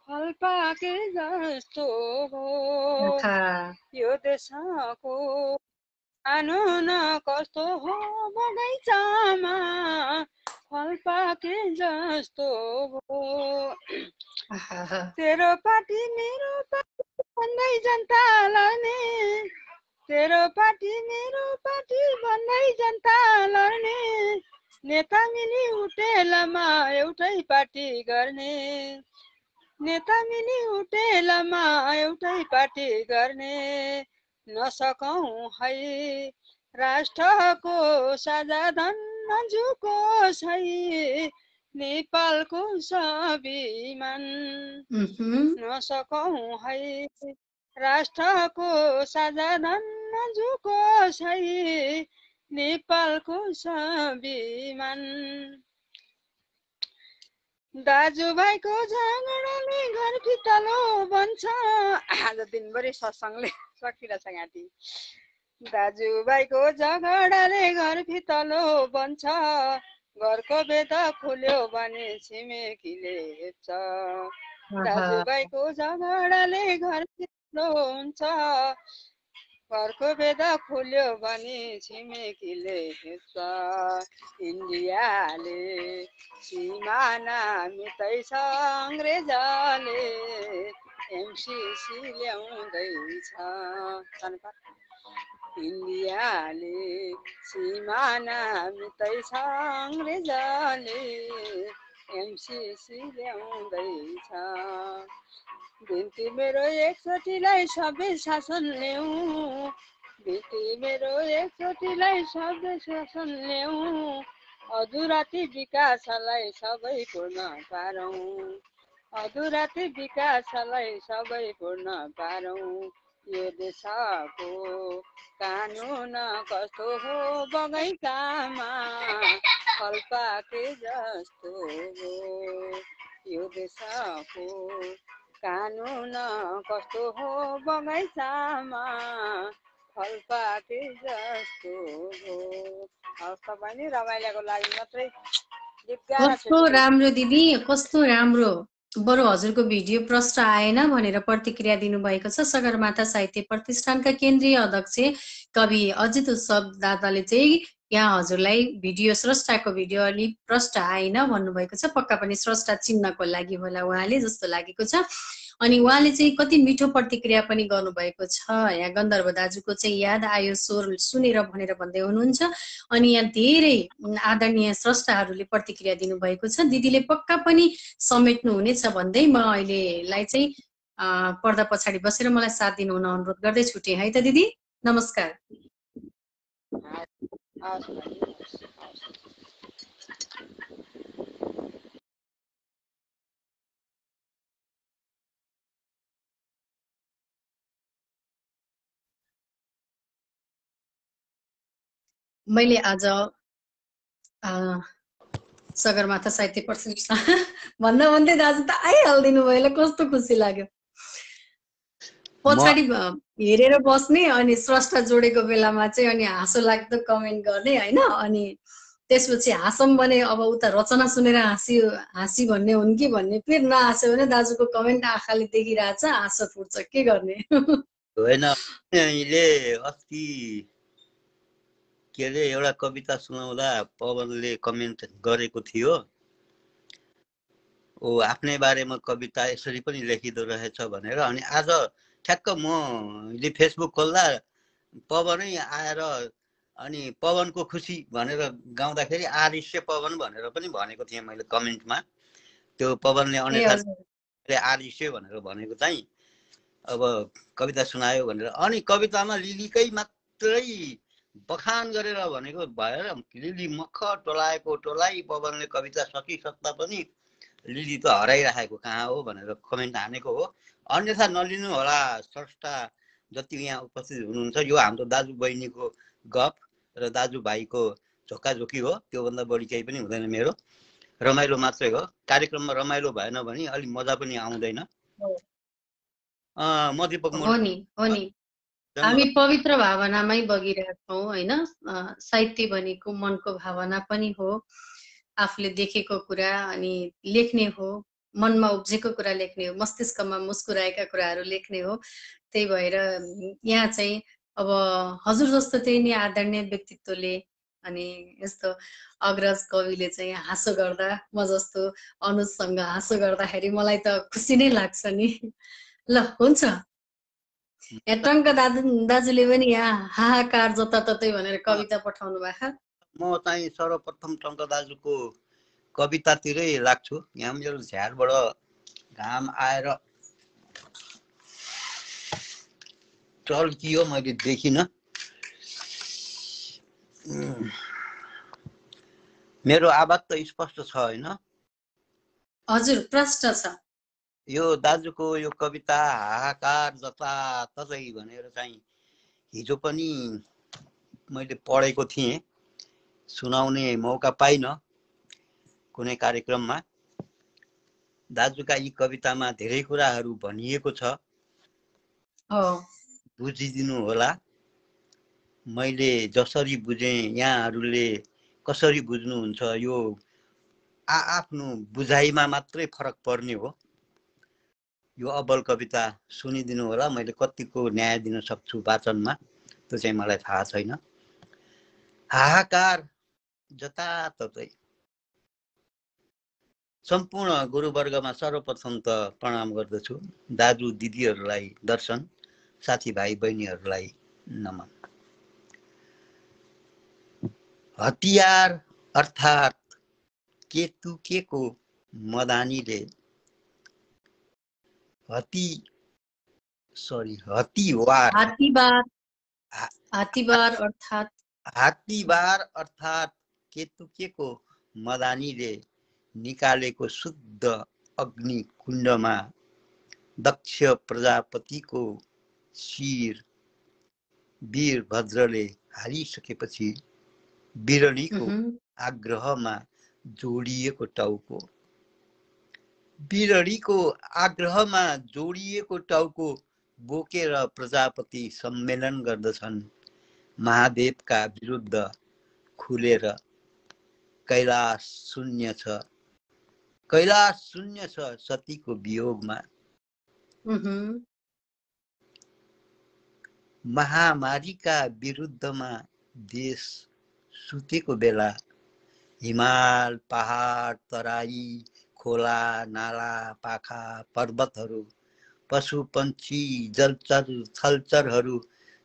फल पाके जस्तो हो। यो देशको कानुन कस्तो हो बगैँचामा फल पाके जस्तो भो। आहा, तेरो पार्टी मेरो पार्टी भन्दै जनता लड्ने, तेरो पार्टी मेरो पार्टी भन्दै जनता लड्ने, नेता मिली उटेलमा एउटै पार्टी गर्ने, नेता मिली उटेलमा एउटै पार्टी गर्ने, नसकौँ है राष्ट्रको साझा धन नझुकोस् है नेपालको स्वाभिमान, नसकौँ है राष्ट्रको साझा धन नझुकोस् है नेपालको स्वाभिमान। दाजुभाइको झगडाले घर फितलो बन्छ, आज दिनभरि सत्सङ्गले सकिरहेछ घाँटी। दाजुभाइको झगडाले घर फितलो बन्छ, घरको बेद खुल्यो भने छिमेकीले हेप्छ। दाजुभाइको झगडाले घर फितलो हुन्छ, घरको बेद खुल्यो भने छिमेकीले हेप्छ। इन्डियाले सिमाना मिट्दैछ, अङ्ग्रेजले एमसिसी ल्याउँदैछ। इन्डियाले सिमाना मिट्दैछ, अङ्ग्रेजले एमसिसी ल्याउँदैछ। बिन्ती मेरो एकचोटिलाई सबै शासन ल्याउँ, बिन्ती मेरो एकचोटिलाई सबै शासन ल्याउँ, अधुराती विकासलाई सबै पूर्ण पारौँ, अधुराती विकासलाई सबै पूर्ण पारौँ। यो देशको कानुन कस्तो हो बगैँचामा फल पाके जस्तो हो, यो देशको कानुन कस्तो हो बगैँचामा फल पाके जस्तो हो। हवस् तपाईँ नि रमाइलोको लागि मात्रै गीत गाएर कस्तो राम्रो दिदी, कस्तो राम्रो। बरु हजुरको भिडियो प्रष्ट आएन भनेर प्रतिक्रिया दिनुभएको छ। सगरमाथा साहित्य प्रतिष्ठानका केन्द्रीय अध्यक्ष कवि अजित उत्सव दादाले चाहिँ यहाँ हजुरलाई भिडियो स्रष्टाको भिडियो अलि प्रष्ट आएन भन्नुभएको छ। पक्का पनि स्रष्टा चिन्नको लागि होला उहाँले जस्तो लागेको छ। अनि उहाँले चाहिँ कति मिठो प्रतिक्रिया पनि गर्नुभएको छ। यहाँ गन्धर्व दाजुको चाहिँ याद आयो स्वर सुनेर भनेर भन्दै हुनुहुन्छ। अनि यहाँ धेरै आदरणीय स्रष्टाहरूले प्रतिक्रिया दिनुभएको छ। दिदीले पक्का पनि समेट्नु हुनेछ भन्दै म अहिलेलाई चाहिँ पर्दा पछाडि बसेर मलाई साथ दिनुहुन अनुरोध गर्दै छुटेँ है त दिदी। नमस्कार। मैले आज सगरमाथा साहित्य प्रतिष्ठान भन्दा भन्दै दाजु त आइहालिदिनु भयो, कस्तो खुसी लाग्यो। पछाडि हेरेर बस्ने अनि स्रष्टा जोडेको बेलामा चाहिँ अनि हाँसो लाग्दो कमेन्ट गर्ने होइन। अनि त्यसपछि हाँसौँ भने अब उता रचना सुनेर हाँसी भन्ने हुन् कि भन्ने, फेरि नहाँस्यो भने दाजुको कमेन्ट आँखाले देखिरहेछ हाँसो फुट्छ, के गर्ने। होइन अहिले अस्ति के अरे एउटा कविता सुनाउँदा पवनले कमेन्ट गरेको थियो, ओ आफ्नै बारेमा कविता यसरी पनि लेखिँदो रहेछ भनेर। अनि आज ठ्याक्क म फेसबुक खोल्दा पवनै आएर अनि पवनको खुसी भनेर गाउँदाखेरि आरिष्य पवन भनेर पनि भनेको थिएँ मैले कमेन्टमा। त्यो पवनले अन्यथा आरिष्य भनेर भनेको चाहिँ अब कविता सुनायो भनेर। अनि कवितामा लिलीकै मात्रै बखान गरेर भनेको भएर लिली मख टोलाएको टोलाइ, पवनले कविता सकिसक्दा पनि लिली त हराइराखेको कहाँ हो भनेर कमेन्ट हानेको हो। अन्यथा नलिनु होला स्रष्टा जति यहाँ उपस्थित हुनुहुन्छ। यो हाम्रो दाजु बहिनीको गफ र दाजुभाइको झोकाझोकी हो, त्योभन्दा बढी केही पनि हुँदैन। मेरो रमाइलो मात्रै हो, कार्यक्रममा रमाइलो भएन भने अलिक मजा पनि आउँदैन। म दीपक हो नि हामी पवित्र भावनामै बगिरहेछौँ होइन। साहित्य भनेको मनको भावना पनि हो, आफूले देखेको कुरा अनि लेख्ने हो, मनमा उब्जेको कुरा लेख्ने हो, मस्तिष्कमा मुस्कुराएका कुराहरू लेख्ने हो। त्यही भएर यहाँ चाहिँ अब हजुर जस्तो त्यही नै आदरणीय व्यक्तित्वले अनि यस्तो अग्रज कविले चाहिँ हाँसो गर्दा म जस्तो अनुजसँग हाँसो गर्दाखेरि मलाई त खुसी नै लाग्छ नि। ल हुन्छ, यहाँ टङ्क दाजुले पनि यहाँ हाहाकार जताततै भनेर कविता पठाउनु भएको। म चाहिँ सर्वप्रथम टङ्क दाजुको कवितातिरै लाग्छु। यहाँ मेरो झ्यालबाट घाम आएर टल्कियो, मैले देखिनँ। मेरो आवाज त स्पष्ट छ होइन? हजुर, प्रष्ट छ। यो दाजुको यो कविता हाहाकार जताततै भनेर चाहिँ हिजो पनि मैले पढेको थिएँ, सुनाउने मौका पाइनँ कुनै कार्यक्रममा। दाजुका यी कवितामा धेरै कुराहरू भनिएको छ, बुझिदिनु होला। मैले जसरी बुझेँ यहाँहरूले कसरी बुझ्नुहुन्छ यो आफ्नो बुझाइमा मात्रै फरक पर्ने हो। यो अब्बल कविता सुनिदिनु होला। मैले कतिको न्याय दिन सक्छु वाचनमा त्यो चाहिँ मलाई थाहा छैन। हाहाकार जताततै। सम्पूर्ण गुरुवर्गमा सर्वप्रथम त प्रणाम गर्दछु। दाजु दिदीहरूलाई दर्शन, साथीभाइ बहिनीहरूलाई नमन। हतियार अर्थात् केतुकेको मदानीले हात्तीबार अर्थात् केतुकेको मदानीले निकालेको शुद्ध अग्नि कुण्डमा दक्ष प्रजापतिको शिर वीरभद्रले हालिसकेपछि बिरणीको आग्रहमा जोडिएको टाउको, बिरणीको आग्रहमा जोडिएको टाउको बोकेर प्रजापति सम्मेलन गर्दछन्। महादेवका विरुद्ध खुलेर कैलाश शून्य छ, कैलाश शून्य छ सतीको वियोगमा। महामारीका विरुद्धमा देश सुतेको बेला हिमाल पहाड तराई खोला नाला पाखा पर्वतहरू पशु पन्छी जलचर थलचरहरू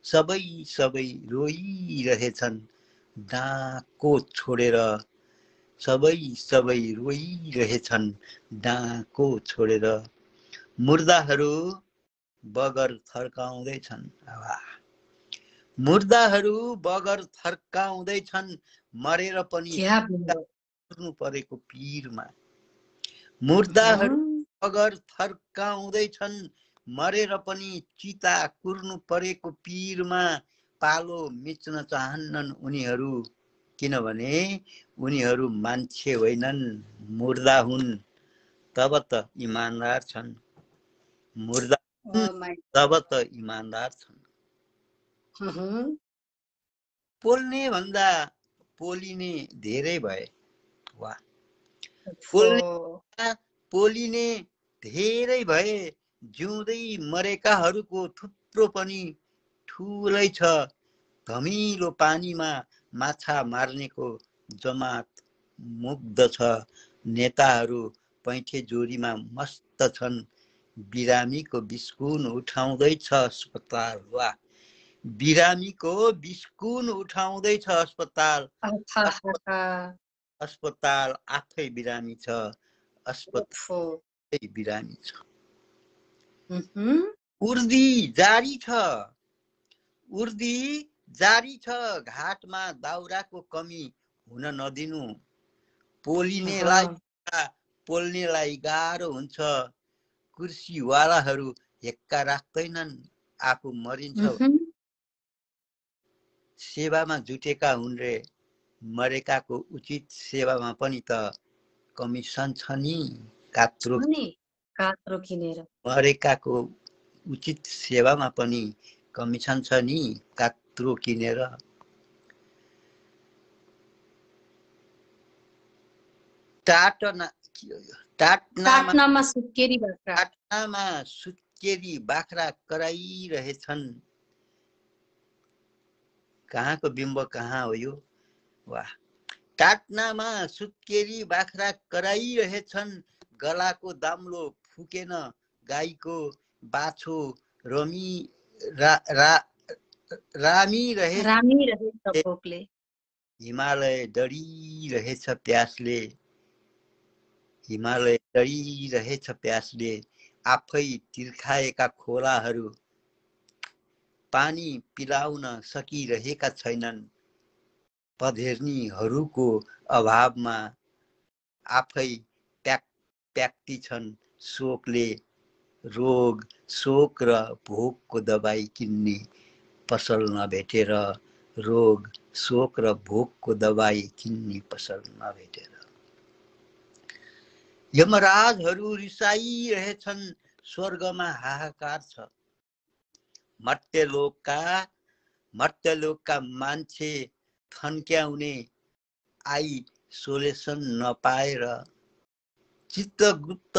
सबै रोइरहेछन् डाको छोडेर, सबै रोइरहेछन् डाको छोडेर। मुर्दाहरू बगर थर्काउँदैछन्, मुर्दाहरू बगर थर्काउँदैछन् मरेर पनि कुर्नु परेको पीरमा। मुर्दाहरू बगर थर्काउँदैछन् मरेर पनि चिता कुर्नु परेको पीरमा। पालो मिच्न चाहन्नन् उनीहरू, किनभने उनीहरू मान्छे होइनन् मुर्दा हुन्, तब त इमानदार छन्। मुर्दा तब त इमानदार छन्। पोल्ने भन्दा पोलिने धेरै भए, वा पोलिने धेरै भए। जिउँदै मरेकाहरूको थुप्रो पनि ठुलै छ। धमिलो पानीमा माछा मार्नेको जमात मुग्ध छ। नेताहरू पैठे जोरीमा मस्त छन्। बिरामीको बिस्कुन उठाउँदैछ अस्पताल, वा बिरामीको बिस्कुन उठाउँदैछ अस्पताल। अस्पताल आफै बिरामी छ, अस्पताल बिरामी छ। उर्दी जारी छ, उर्दी जारी छ। घाटमा दाउराको कमी हुन नदिनु। पोल्नेलाई गाह्रो हुन्छ। कुर्सीवालाहरू हेक्का राख्दैनन्, आफू मरिन्छ। सेवामा जुटेका हुन् रे, मरेकाको उचित सेवामा पनि त कमिसन छ नि। कात्रो किनेर मरेकाको उचित सेवामा पनि कमिसन छ नि, कात्रो किनेर। टाटनामा सुत्केरी बाख्रा कराइरहेछन्। कहाँको बिम्ब कहाँ हो यो? वाह। काट्नामा सुत्केरी बाख्रा कराइरहेछन्, गलाको दाम्लो फुकेन गाईको बाछो रामिरहेछ भोकले। हिमालय डढिरहेछ प्यासले, हिमालय डढिरहेछ प्यासले, आफै तिर्खाएका खोलाहरू पानी पिलाउन सकिरहेका छैनन्, पधेर्नीहरूको अभावमा आफै प्याक्ती छन् शोकले, रोग शोक र भोकको दबाई किन्ने पसल नभेटेर, रोग शोक र भोकको दबाई किन्ने पसल नभेटेर। यमराजहरू रिसाइरहेछन्, स्वर्गमा हाहाकार छ, मर्त्यलोकका मान्छे थन्क्याउने आइसोलेसन नपाएर चित्रगुप्त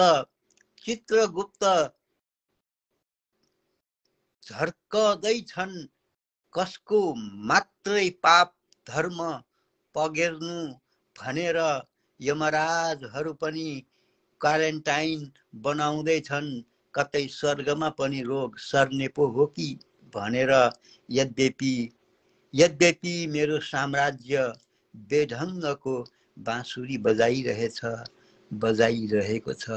झर्कदैछन्, कसको मात्रै पाप धर्म पगेर्नु भनेर यमराजहरू पनि क्वारेन्टाइन बनाउँदैछन्, कतै स्वर्गमा पनि रोग सर्ने पो हो कि भनेर। यद्यपि मेरो साम्राज्य बेढङ्गको बाँसुरी बजाइरहेको छ।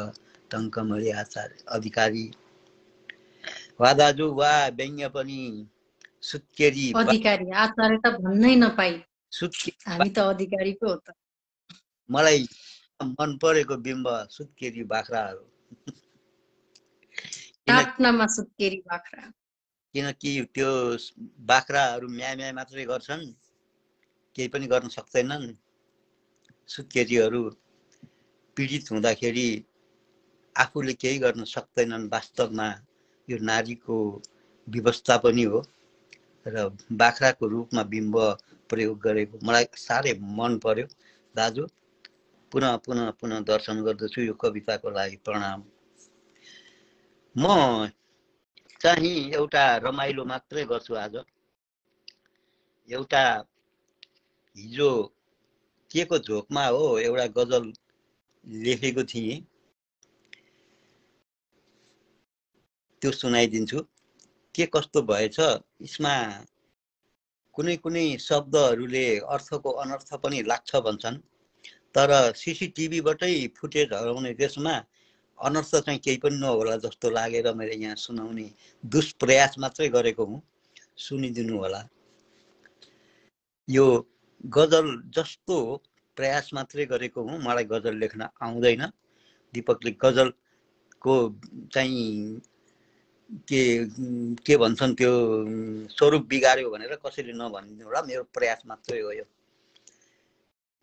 टङ्कमणि आचार्य अधिकारी। वा दाजु वा व्यङ्ग्य पनि सुत्केरी अधिकारी आचार्य त भन्नै नपाई, हामी त अधिकारी पो हो त। मलाई मन परेको बिम्ब सुत्केरी बाख्राहरू। काट्नमा सुत्केरी बाख्रा, किनकि त्यो बाख्राहरू म्या मात्रै गर्छन्, केही पनि गर्न सक्दैनन्। सुत्केरीहरू पीडित हुँदाखेरि आफूले केही गर्न सक्दैनन्। वास्तवमा यो नारीको व्यवस्था पनि हो र बाख्राको रूपमा बिम्ब प्रयोग गरेको मलाई साह्रै मन पर्यो दाजु। पुनः दर्शन गर्दछु यो कविताको लागि प्रणाम। म चाहिँ एउटा रमाइलो मात्रै गर्छु आज। एउटा हिजो के को झोकमा हो एउटा गजल लेखेको थिएँ, त्यो सुनाइदिन्छु। के कस्तो भएछ, यसमा कुनै शब्दहरूले अर्थको अनर्थ पनि लाग्छ भन्छन्, तर सीसीटीभीबाटै फुटेज हराउने देशमा अनर्थ चाहिँ केही पनि नहोला जस्तो लागेर मैले यहाँ सुनाउने दुष्प्रयास मात्रै गरेको हुँ। सुनिदिनु होला। यो गजल जस्तो प्रयास मात्रै गरेको हुँ। मलाई गजल लेख्न आउँदैन। दीपकले गजलको चाहिँ के भन्छन् त्यो स्वरूप बिगार्यो भनेर कसैले नभनिदिनु होला। मेरो प्रयास मात्रै हो यो।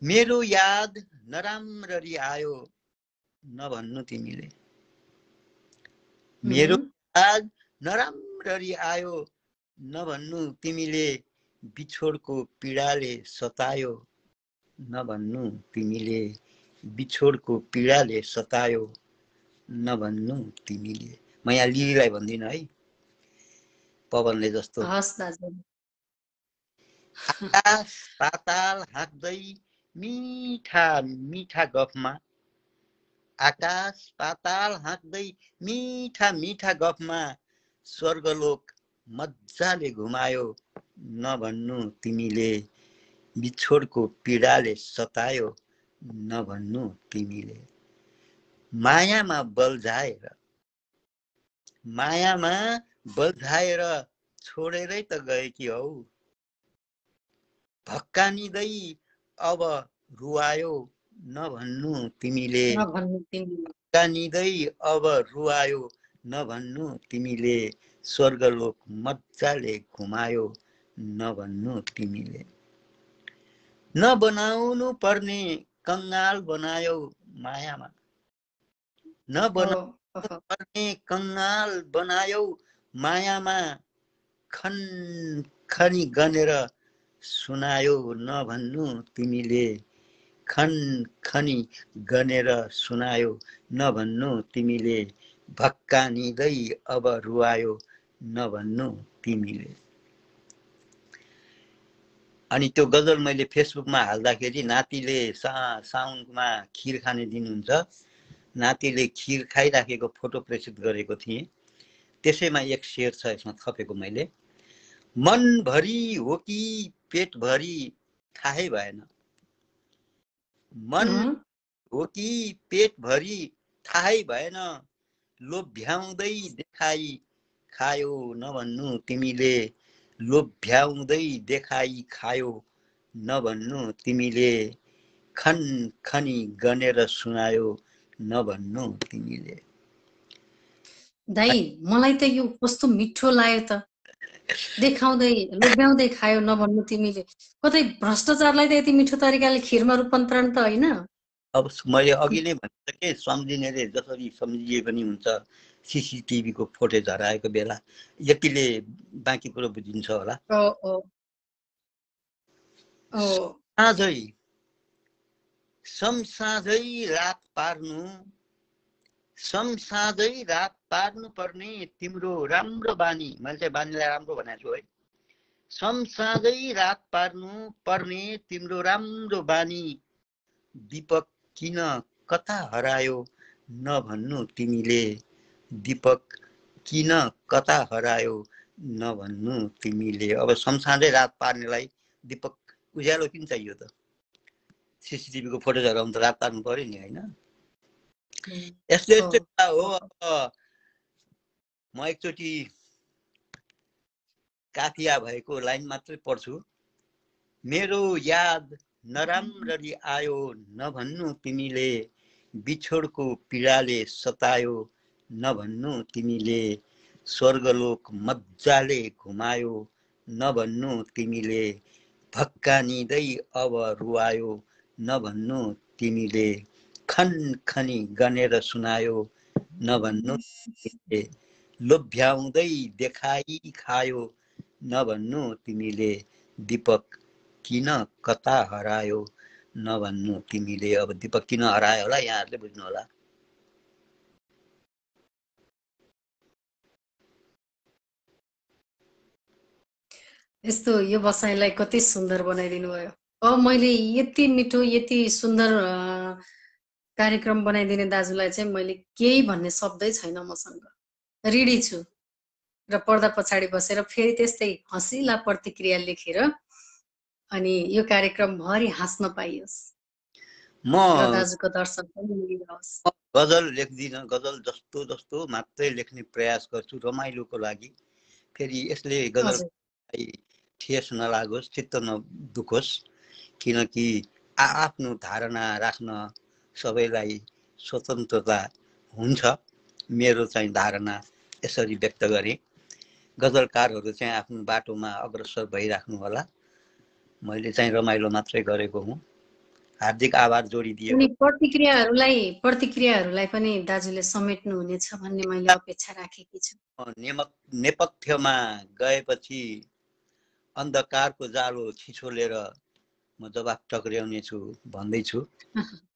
मेरो याद नराम्ररी आयो नभन्नु तिमीले, मेरो याद नराम्ररी आयो नभन्नु तिमीले, बिछोडको पीडाले सतायो नभन्नु तिमीले, बिछोडको पीडाले सतायो नभन्नु तिमीले। म यहाँ लिलीलाई भन्दिनँ है, पवनले जस्तो। आकाश पाताल हाँक्दै मिठा मिठा गफमा, आकाश पाताल हाँक्दै मिठा गफमा, स्वर्गलोक मजाले घुमायो नभन्नु तिमीले, बिछोडको पीडाले सतायो नभन्नु तिमीले। मायामा बल्झाएर छोडेरै त गएकी हौ, भक्कानिँदै अब रुवायो नभन्नु तिमीले, भक्कानिँदै अब रुवायो नभन्नु तिमीले, स्वर्गलोक मजाले घुमायो नभन्नु तिमीले। नबनाउनु पर्ने कंगाल बनायो मायामा, नबनाउनु पर्ने कंगाल बनायो मायामा, खनी गनेर सुनायो नभन्नु तिमीले, खनी गनेर सुनायो नभन्नु तिमीले, भक्कानिँदै अब रुवायो नभन्नु तिमीले। अनि त्यो गजल मैले फेसबुकमा हाल्दाखेरि नातिले साउनमा खिर खाने दिन हुन्छ, नातिले खिर खाइराखेको फोटो प्रेषित गरेको थिएँ। त्यसैमा एक शेर छ यसमा थपेको मैले। मनभरि हो कि पेटभरि थाहै भएन, मन हो कि पेटभरि थाहै भएन, लोभ्याउँदै देखाई खायो नभन्नु तिमीले, लोभ्याउँदै देखाई खायो नभन्नु तिमीले, खन खनी गनेर सुनायो नभन्नु तिमीले। दाइ मलाई त यो कस्तो मिठो लाग्यो त, देखाउँदै लोभ्याउँदै खायो नभन्नु तिमीले। कतै भ्रष्टाचारलाई त यति मिठो तरिकाले खिरमा रूपान्तरण त होइन। अब मैले अघि नै भनिसकेँ, सम्झिनेले जसरी सम्झिए पनि हुन्छ, सीसीटीभीको फुटेज हराएको बेला यतिले बाँकी कुरो बुझिन्छ होला। साँझै समसाँझै रात पार्नु, समसाँझै रात पार्नु पर्ने तिम्रो राम्रो बानी, मैले चाहिँ बानीलाई राम्रो भनेको छु है। समसाँझै रात पार्नु पर्ने तिम्रो राम्रो बानी, दीपक किन कता हरायो नभन्नु तिमीले, दीपक किन कता हरायो नभन्नु तिमीले। अब समसाँझै रात पार्नेलाई दीपक उज्यालो किन चाहियो त? सीसीटीभीको फोटो हराउनु त रात पार्नु पर्यो नि, होइन? यस्तो यस्तो कुरा हो। अब म एकचोटि काफिया भएको लाइन मात्रै पढ्छु। मेरो याद नराम्ररी आयो नभन्नु तिमीले, बिछोडको पीडाले सतायो नभन्नु तिमीले, स्वर्गलोक मजाले घुमायो नभन्नु तिमीले, भक्कानिँदै अब रुवायो नभन्नु तिमीले, खन खनी गनेर सुनायो नभन्नु तिमीले, लोभ्याउँदै देखाई खायो नभन्नु तिमीले, दीपक किन कता हरायो नभन्नु तिमीले। अब दीपक किन हरायो होला यहाँहरूले बुझ्नु होला। यस्तो यो बसाइलाई कति सुन्दर बनाइदिनु भयो। अब मैले यति मिठो यति सुन्दर कार्यक्रम बनाइदिने दाजुलाई चाहिँ मैले केही भन्ने शब्दै छैन मसँग। रेडी छु र पर्दा पछाडि बसेर फेरि त्यस्तै हँसिला प्रतिक्रिया लेखेर अनि यो कार्यक्रम भरि हाँस्न पाइयोस् म र दाजुको दर्शन पनि मिलिरहोस्। गजल लेख्दिनँ, गजल जस्तो जस्तो मात्रै लेख्ने प्रयास गर्छु रमाइलोको लागि। फेरि यसले गजललाई ठेस नलागोस्, चित्त नदुखोस्, किनकि आफ्नो धारणा राख्न सबैलाई स्वतन्त्रता हुन्छ। मेरो चाहिँ धारणा यसरी व्यक्त गरेँ। गजलकारहरू चाहिँ आफ्नो बाटोमा अग्रसर भइराख्नु होला। मैले चाहिँ रमाइलो मात्रै गरेको हुँ। हार्दिक आभार जोडिदिएको। अनि प्रतिक्रियाहरूलाई पनि दाजुले समेट्नु हुनेछ भन्ने मैले अपेक्षा राखेकी छु। नेपथ्यमा गएपछि अन्धकारको जालो छिछोलेर म जवाफ टक्र्याउने छु भन्दैछु।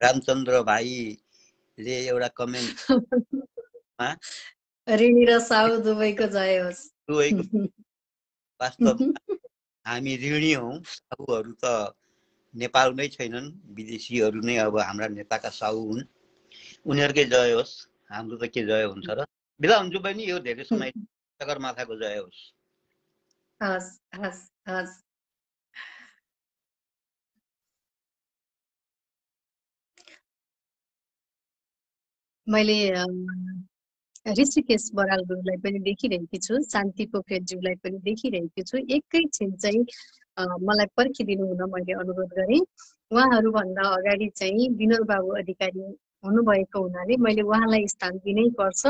रामचन्द्र भाइले एउटा कमेन्टमा ऋणी र साउ दुवैको जय होस्। वास्तवमा हामी ऋणी हौँ, साहुहरू त नेपालमै छैनन्, विदेशीहरू नै अब हाम्रा नेताका साहु हुन्। उनीहरूकै जय होस्, हाम्रो त के जय हुन्छ र। बिदा हुन्छु बहिनी, यो धेरै समय सगरमाथाको जय होस्। हस् हस् हस्। मैले ऋषिकेश बराल गुरुलाई पनि देखिरहेकी छु, शान्ति पोखरेलज्यूलाई पनि देखिरहेकी छु। एकैछिन चाहिँ मलाई पर्खिदिनु हुन मैले अनुरोध गरेँ। उहाँहरूभन्दा अगाडि चाहिँ विनोद बाबु अधिकारी हुनुभएको हुनाले मैले उहाँलाई स्थान दिनै पर्छ।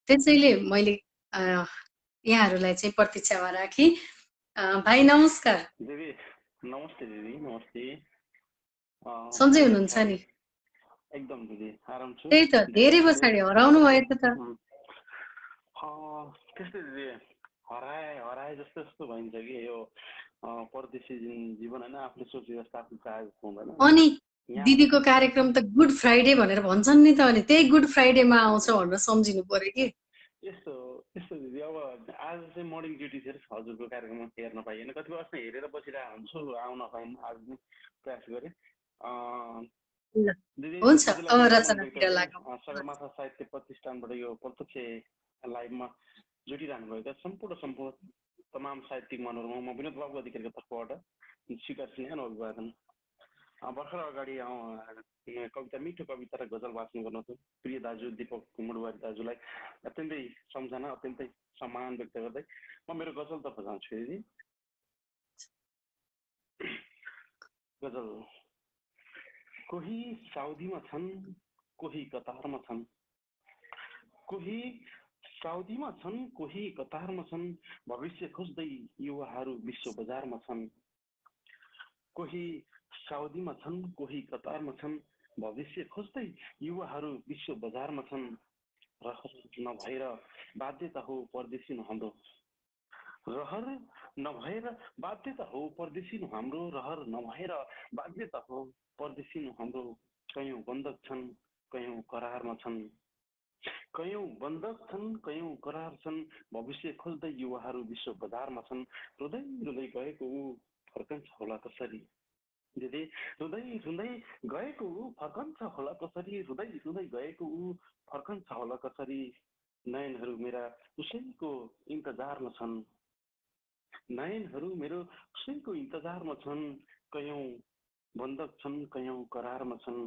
त्यसैले मैले यहाँहरूलाई चाहिँ प्रतीक्षामा राखेँ। भाइ नमस्कार। दिदी नमस्ते। दिदी नमस्ते। सन्चै हुनुहुन्छ नि? एकदम दिदी आराम छु। त्यही त, धेरै पछाडि हराउनु भयो त। त्यस्तै दिदी, हराए जस्तो जस्तो भइन्छ कि यो परदेशी जीवन होइन, आफूले सोचेको जस्तो आफ्नो चाहेको हुँदैन। अनि दिदीको कार्यक्रम त गुड फ्राइडे भनेर भन्छन् नि त, अनि त्यही गुड फ्राइडेमा आउँछ भनेर सम्झिनु पर्यो कि। यस्तो यस्तो दिदी अब आज चाहिँ मर्निङ ड्युटी थियो हजुरको कार्यक्रममा हेर्न पाइएन कतिपय अस्ति हेरेर बसिरहेको हुन्छु आउन पाइनँ आज नै प्रयास गरेँ दिदी सगरमाथा साहित्य प्रतिष्ठानबाट यो प्रत्यक्ष लाइभमा जुटिरहनु भएको सम्पूर्ण तमाम साहित्यिक मनहरूमा म विनोद बाबु अधिकारीको तर्फबाट स्वीकार स्नेह अभिवादन भर्खर अगाडि कविता मिठो कविता र गजल वाचन गर्नुहुन्थ्यो प्रिय दाजु दीपक मुडुवारी दाजुलाई अत्यन्तै सम्झना अत्यन्तै सम्मान व्यक्त गर्दै म मेरो गजलतर्फ जान्छु दिदी। गजल। कोही साउदीमा छन् कोही कतारमा छन् कोही साउदीमा छन् कोही कतारमा छन् भविष्य खोज्दै युवाहरू विश्व बजारमा छन् कोही साउदीमा छन् कोही कतारमा छन् भविष्य खोज्दै युवाहरू विश्व बजारमा छन् रहर नभएर बाध्यता हो परदेशिनु हाम्रो रहर नभएर बाध्यता हो परदेशिनु हाम्रो रहर नभएर बाध्यता हो परदेशिनु हाम्रो कयौं बन्धक छन् कयौं करारमा छन् कयौं बन्धक छन् कयौं करार छन् भविष्य खोज्दै युवाहरू विश्व बजारमा छन् रुँदै रुँदै गएको ऊ फर्कन्छ होला कसरी दिदी रुँदै रुँदै गएको ऊ फर्कन्छ होला कसरी रुँदै रुँदै गएको ऊ फर्कन्छ होला कसरी नयनहरू मेरा उसैको इन्तजारमा छन् नयनहरू मेरो उसैको इन्तजारमा छन् कयौं बन्धक छन् कयौं करारमा छन्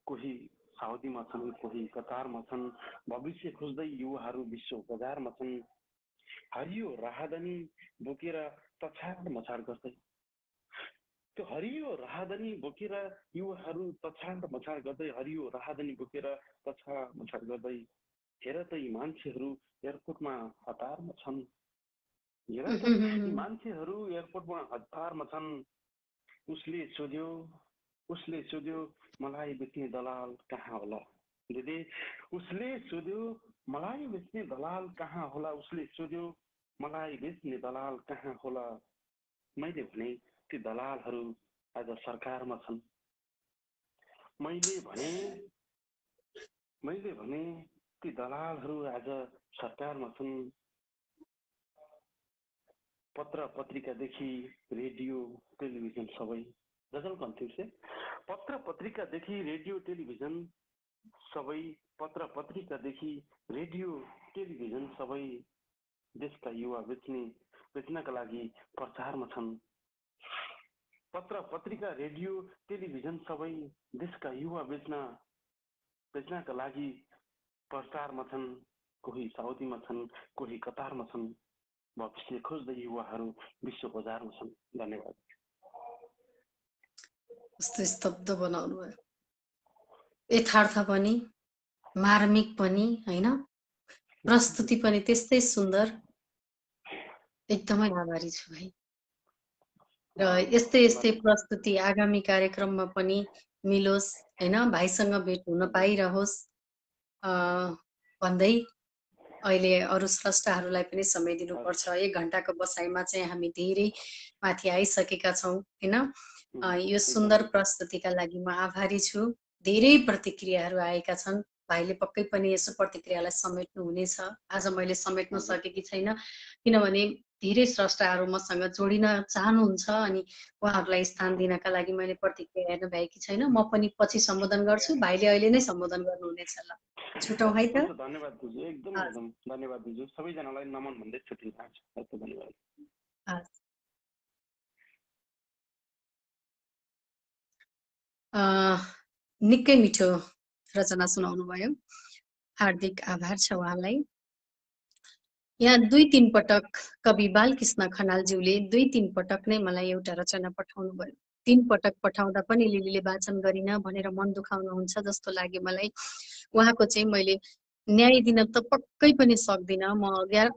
कोही साउदीमा छन् कोही कतारमा छन् भविष्य खोज्दै युवाहरू विश्व बजारमा छन् हरियो राहदानी बोकेर तछाड मछाड गर्दै त्यो हरियो राहदानी बोकेर युवाहरू तछाड मछाड गर्दै हरियो राहदानी बोकेर तछाड मछाड गर्दै हेर त यी मान्छेहरू एयरपोर्टमा हतारमा छन् हेर त यी मान्छेहरू एयरपोर्टमा हतारमा छन् उसले सोध्यो मलाई बेच्ने दलाल कहाँ होला दिदी उसले सोध्यो मलाई बेच्ने दलाल कहाँ होला उसले सोध्यो मलाई बेच्ने दलाल कहाँ होला मैले भने ती दलालहरू आज सरकारमा छन् मैले भने ती दलालहरू आज सरकारमा छन् पत्र पत्रिकादेखि रेडियो टेलिभिजन सबै गजलको अन्तिम से पत्र पत्रिकादेखि रेडियो टेलिभिजन सबै पत्र पत्रिकादेखि रेडियो टेलिभिजन सबै देशका युवा बेच्नका लागि प्रचारमा छन् पत्र पत्रिका रेडियो टेलिभिजन सबै देशका युवा बेच्नका लागि प्रचारमा छन् कोही साउदीमा छन् कोही कतारमा छन् भविष्य खोज्दै युवाहरू विश्व बजारमा छन्। धन्यवाद। कस्तो स्तब्ध बनाउनु भयो यथार्थ पनि मार्मिक पनि हैन प्रस्तुति पनि त्यस्तै सुन्दर एकदमै आभारी छु है र यस्तै प्रस्तुति आगामी कार्यक्रममा पनि मिलोस् हैन भाइसँग भेट हुन पाइरहोस् भन्दै अहिले अरु स्रष्टाहरूलाई पनि समय दिनुपर्छ 1 घण्टाको बसाइमा चाहिँ हामी धेरै माथि आइसकेका छौं हैन यो सुन्दर प्रस्तुतिका लागि म आभारी छु धेरै प्रतिक्रियाहरू आएका छन् भाइले पक्कै पनि यसो प्रतिक्रियालाई समेट्नु हुनेछ आज मैले समेट्न सकेकी छैन किनभने धेरै स्रष्टाहरू मसँग जोडिन चाहनुहुन्छ अनि उहाँहरूलाई स्थान दिनका लागि मैले प्रतिक्रिया हेर्न भएकी छैन म पनि पछि सम्बोधन गर्छु भाइले अहिले नै सम्बोधन गर्नुहुनेछ ल छुटौं है त धन्यवाद दिजु एकदम धन्यवाद दिजु सबैजनालाई नमन भन्दै छुट्टी चाहन्छु धन्यवाद निकै मिठो रचना सुनाउनु भयो हार्दिक आभार छ उहाँलाई यहाँ 2-3 पटक कवि बालकृष्ण खनालज्यूले 2-3 पटक नै मलाई एउटा रचना पठाउनु भयो 3 पटक पठाउँदा पनि लिलीले वाचन गरिन भनेर मन दुखाउनुहुन्छ जस्तो लाग्यो मलाई उहाँको चाहिँ मैले न्याय दिन त पक्कै पनि सक्दिन म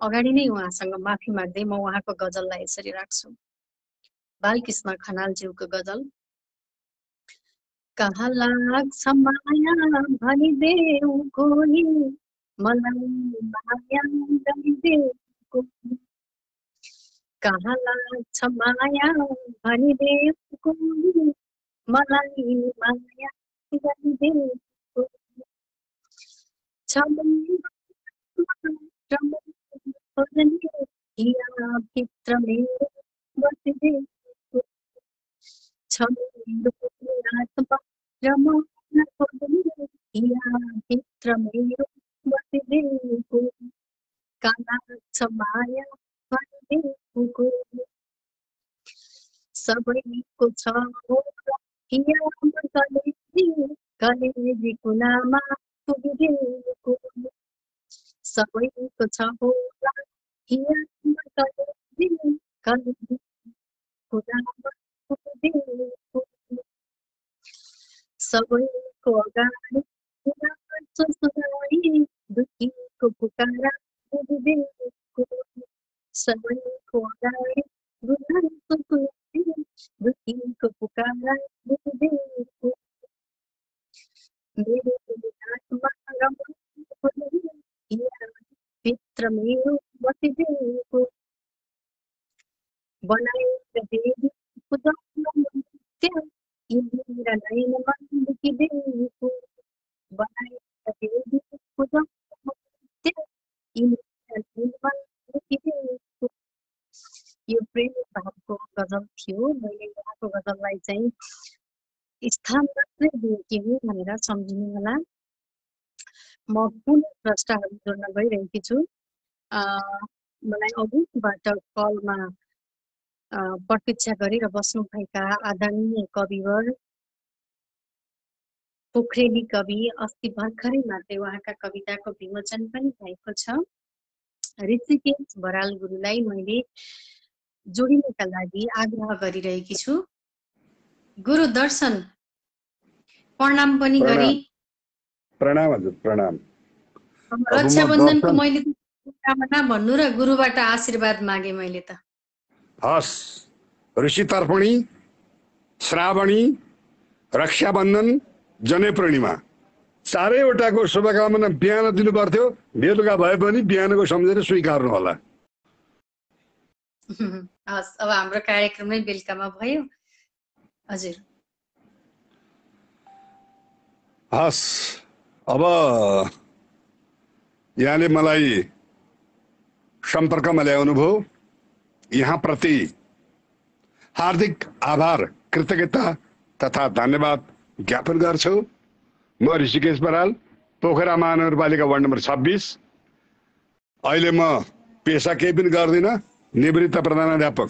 अगाडि नै उहाँसँग माफी माग्दै म उहाँको गजललाई यसरी राख्छु बालकृष्ण खनालज्यूको गजल कहाँ लाग्छ माया भनिदेऊ कोही मलाई माया गरिदेऊ कोही कहाँ लाग्छ माया भनिदेऊ कोही मलाई माया गरिदेऊ कोही भित्र मेरो बसिरहेको छ मेरो आत्मा र मन खोज्ने भित्र मेरो बसिरहेको काला छ माया भनिरहेको सबैको छ होला कलेजी कुनामा पुगिरहेको सबैको छ होला कलेजी कुनामा पुगिरहेको सबैको अगाडि सुनाई दुखीको पुकारा पुगिरहेको सबैको अगाडि दुखीको पुकारा पुगिरहेको मेरो आत्मा र भित्र मेरो बसिरहेको बनाएर देवी मेरा नैनमा लुकिरहेको बनाएर देवी लुकिरहेको यो प्रेम भावको गजल थियो। मैले यहाँको गजललाई चाहिँ स्थान मात्रै दिएकी हुँ भनेर सम्झिनु होला। म पुनः प्रश्नहरू जोड्न गइरहेकी छु। मलाई अघिबाट कलमा प्रतीक्षा गरेर बस्नुभएका आदरणीय कविवर पोखरेली कवि अस्ति भर्खरै मात्रै उहाँका कविताको विमोचन पनि भएको छ ऋषिकेश बराल गुरुलाई मैले जोडिनका लागि आग्रह गरिरहेकी छु। गुरु दर्शन प्रणाम पनि गरी प्रणाम हजुर प्रणाम। रक्षाबन्धनको मैले कामना भन्नु र गुरुबाट आशीर्वाद मागे मैले त। हस् ऋषि तर्पणी श्रावणी रक्षाबन्धन जनै पूर्णिमा चारैवटाको शुभकामना बिहान दिनु पर्थ्यो, बेलुका भए पनि बिहानको सम्झेर स्वीकार्नु होला। हस् अब हाम्रो कार्यक्रम नै बेलुकामा भयो हजुर। हस् अब यहाँले मलाई सम्पर्कमा ल्याउनु भयो, यहाँ प्रति हार्दिक आभार कृतज्ञता तथा धन्यवाद ज्ञापन गर्छु। म ऋषिकेश बराल पोखरा महानगरपालिका वार्ड नम्बर 26। अहिले म पेसा केही पनि गर्दिनँ, निवृत्त प्रधानाध्यापक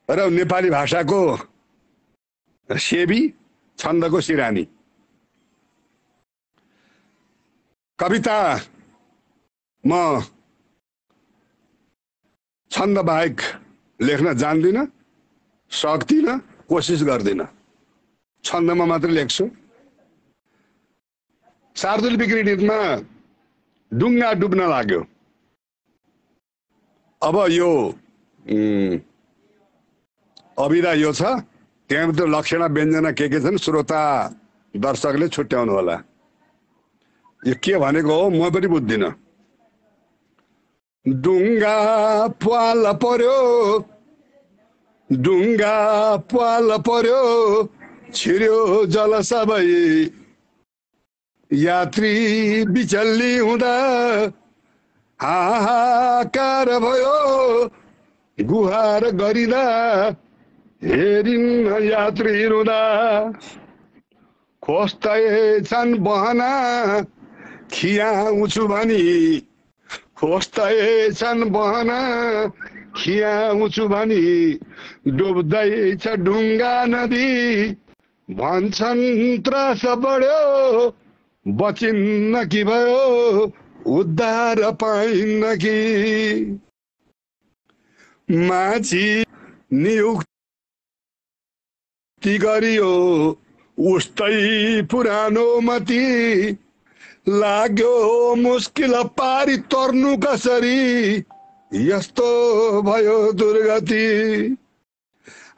र नेपाली भाषाको सेवी, छन्दको सिरानी। कविता म छन्द बाहेक लेख्न जान्दिनँ, सक्दिनँ, कोसिस गर्दिनँ, छन्दमा मात्र लेख्छु। शार्दुल विक्रीडितमा डुङ्गा डुब्न लाग्यो। अब यो अभिधा यो छ, त्यहाँभित्र लक्षण व्यञ्जना के छन् श्रोता दर्शकले छुट्याउनु होला। यो के भनेको हो म पनि बुझ्दिनँ। डुङ्गा पाल पर्यो, डुङ्गा पाल पर्यो, छिर्यो जल सबै यात्री बिचल्ली हुँदा हाहाकार भयो, गुहार गरिँदा हेरिन् यात्री रुँदा। खोज्दैछन् बहना खियाउँछु भनी, खोज्दैछन् बहना खियाउँछु भनी, डुब्दैछ ढुङ्गा नदी, भन्छन् त्रास बढ्यो बचिन्न कि भयो, उद्धार पाइन्न कि। माछी नियुक्ति गरियो उस्तै पुरानो मती, लाग्यो मुस्किल पारी तर्नु कसरी, यस्तो भयो दुर्गति।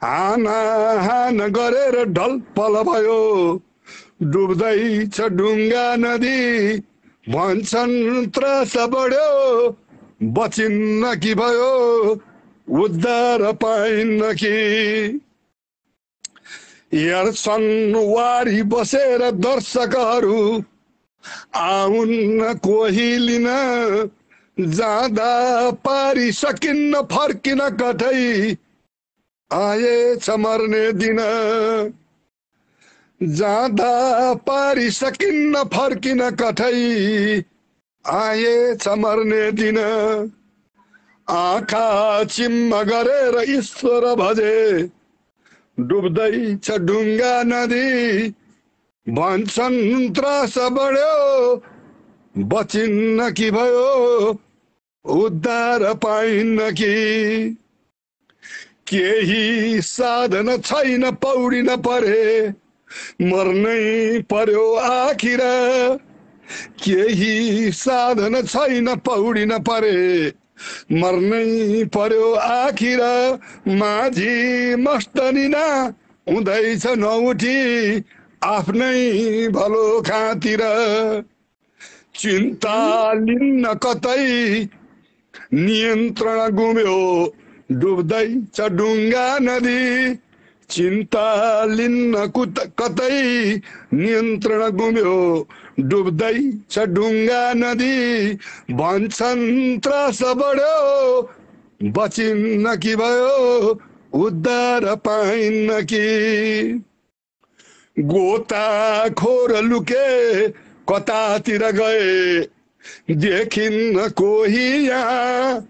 हाना हान गरेर ढलपल भयो, डुब्दैछ ढुङ्गा नदी, भन्छन् त्रास बढ्यो बचिन्न कि भयो, उद्धार पाइन्न कि। हेर्छन् वारी बसेर दर्शकहरू, आउन्न कोही लिन जाँदा पारिसकिन्न फर्किन कतै आएछ मर्ने दिन जाँदा पारिसकिन्न फर्किन कतै आएछ मर्ने दिन आँखा चिम्म गरेर ईश्वर भजे डुब्दैछ ढुङ्गा नदी भन्छन् त्रास बढ्यो बचिन्न कि भयो उद्धार पाइन्न कि केही साधन छैन पौडिन परे मर्नै पर्यो आखिर केही साधन छैन पौडिन परे मर्नै पर्यो आखिर माझी मस्तनिना हुँदैछ नउठी आफ्नै भलो खातिर चिन्ता लिन्न कतै नियन्त्रण गुम्यो डुब्दैछ ढुङ्गा नदी चिन्ता लिन्न कतै नियन्त्रण गुम्यो डुब्दैछ ढुङ्गा नदी भन्छन् त्रास बढ्यो बचिन्न कि भयो उद्धार पाइन्न कि गोताखोर लुके कतातिर गए देखिन्न कोही यहाँ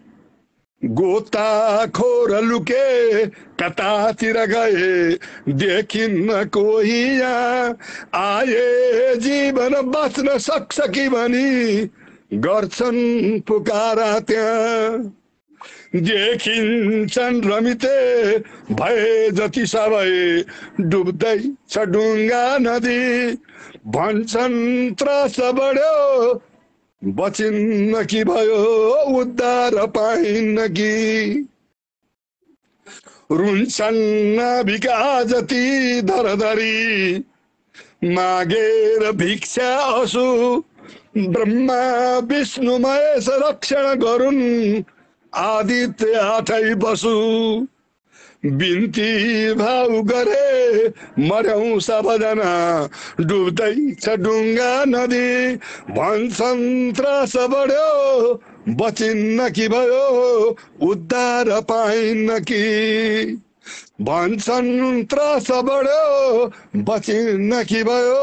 गोताखोर लुके कतातिर गए देखिन्न कोही यहाँ आए जीवन बाँच्न सक्छ कि भनी गर्छन् पुकारा त्यहाँ देखिन्छन् रमिते भए जति सबै डुब्दैछ ढुङ्गा नदी भन्छन् त्रास बढ्यो बचिन्न कि भयो उद्धार पाइन्न कि रुन्छन् नाभिक जति धरधरी मागेर भिक्षा असु ब्रह्मा विष्णु महेश रक्षण गरून् आदित्य आठै बसु बिन्ती भाउ गरे मर्यौं सबजना डुब्दैछ ढुङ्गा नदी भन्छन् त्रास बढ्यो बचिन्न कि भयो उद्धार पाइन्न कि भन्छन् त्रास बढ्यो बचिन्न कि भयो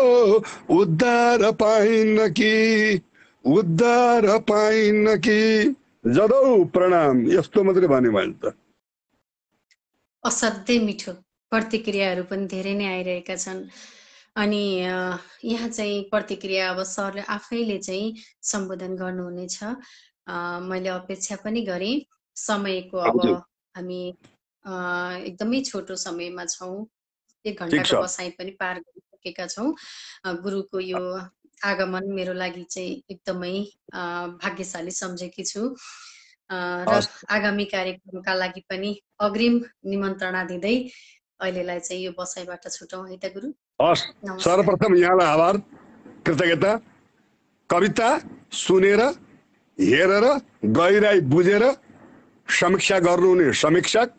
उद्धार पाइन्न कि उद्धार पाइन्न कि जदौ प्रणाम यस्तो मात्रै भन्यो मैले त असाध्यै मिठो प्रतिक्रियाहरू पनि धेरै नै आइरहेका छन् अनि यहाँ चाहिँ प्रतिक्रिया अब सरले आफैले चाहिँ सम्बोधन गर्नुहुनेछ मैले अपेक्षा पनि गरेँ समयको अब हामी एकदमै छोटो समयमा छौँ 1 घण्टाको बसाइ पनि पार गरिसकेका छौँ गुरुको यो आगमन मेरो लागि चाहिँ एकदमै भाग्यशाली सम्झेकी छु र आगामी कार्यक्रमका लागि पनि अग्रिम निमन्त्रणा दिँदै अहिलेलाई चाहिँ यो बसाइबाट छुटौँ है त गुरु हस् सर्वप्रथम यहाँलाई आभार कृतज्ञता कविता सुनेर हेरेर गहिराई बुझेर समीक्षा गर्नुहुने समीक्षक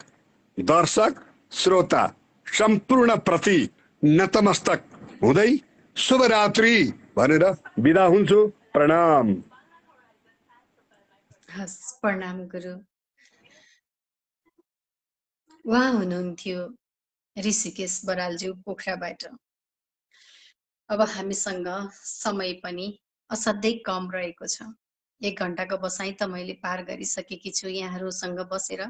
दर्शक श्रोता सम्पूर्ण प्रति नतमस्तक हुँदै शुभरात्रि भनेर बिदा हुन्छु प्रणाम हस् प्रणाम गुरु उहाँ हुनुहुन्थ्यो ऋषिकेश बरालज्यू पोखराबाट अब हामीसँग समय पनि असाध्यै कम रहेको छ 1 घण्टाको बसाइ त मैले पार गरिसकेकी छु यहाँहरूसँग बसेर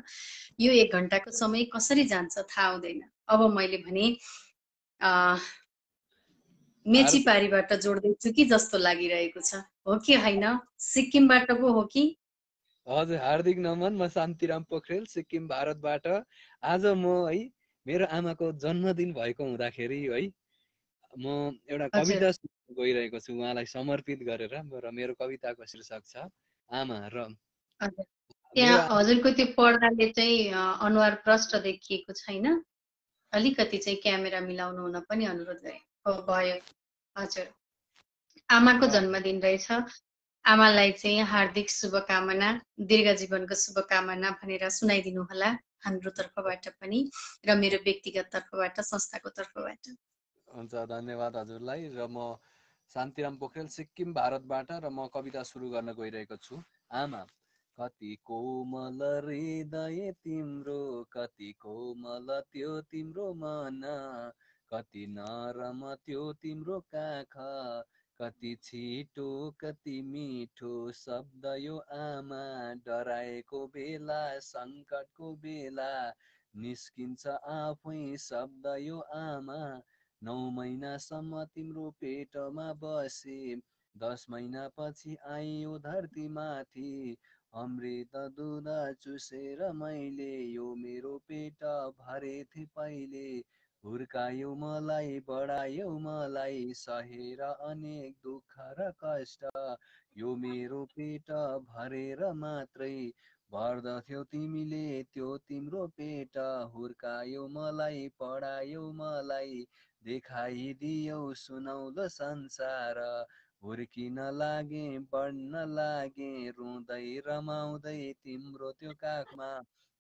यो 1 घण्टाको समय कसरी जान्छ थाहा हुँदैन अब मैले भने मेचीपारीबाट जोड्दैछु कि जस्तो लागिरहेको छ हो कि हैन सिक्किमबाट पो हो कि हजुर हार्दिक नमन म शान्तिराम पोखरेल सिक्किम भारतबाट आज म है मेरो आमाको जन्मदिन भएको हुँदाखेरि है म एउटा कविता गइरहेको छु उहाँलाई समर्पित गरेर र मेरो कविताको शीर्षक छ आमा र त्यहाँ हजुरको त्यो पर्दाले चाहिँ अनुहार प्रष्ट देखिएको छैन अलिकति चाहिँ क्यामेरा मिलाउनु हुन पनि अनुरोध गरे भयो हजुर आमाको जन्मदिन रहेछ आमालाई चाहिँ हार्दिक शुभकामना दीर्घ जीवनको शुभकामना भनेर सुनाइदिनु होला हाम्रो तर्फबाट पनि र मेरो व्यक्तिगत तर्फबाट संस्थाको तर्फबाट हुन्छ धन्यवाद हजुरलाई र म शान्तिराम पोखरेल सिक्किम भारतबाट र म कविता सुरु गर्न गइरहेको छु। आमा, कति कोमल हृदय तिम्रो, कति कोमल त्यो तिम्रो मन, कति नरम त्यो तिम्रो काख, कति छिटो कति मिठो शब्द यो आमा, डराएको बेला सङ्कटको बेला निस्किन्छ आफै शब्द यो आमा। 9 महिनासम्म तिम्रो पेटमा बसे, 10 महिनापछि आयो धरती माथि, अमृत दुध चुसेर मैले यो मेरो पेट भरेथे पहिले। हुर्कायो मलाई बढायो मलाई सहेर अनेक दुःख र कष्ट, यो मेरो पेट भरेर मात्रै भर्दथ्यौ तिमीले त्यो तिम्रो पेट। हुर्कायो मलाई पढायो मलाई देखाइदियौ सुनौलो संसार, हुर्किन लागे बढ्न लागे रुँदै रमाउँदै तिम्रो त्यो काखमा।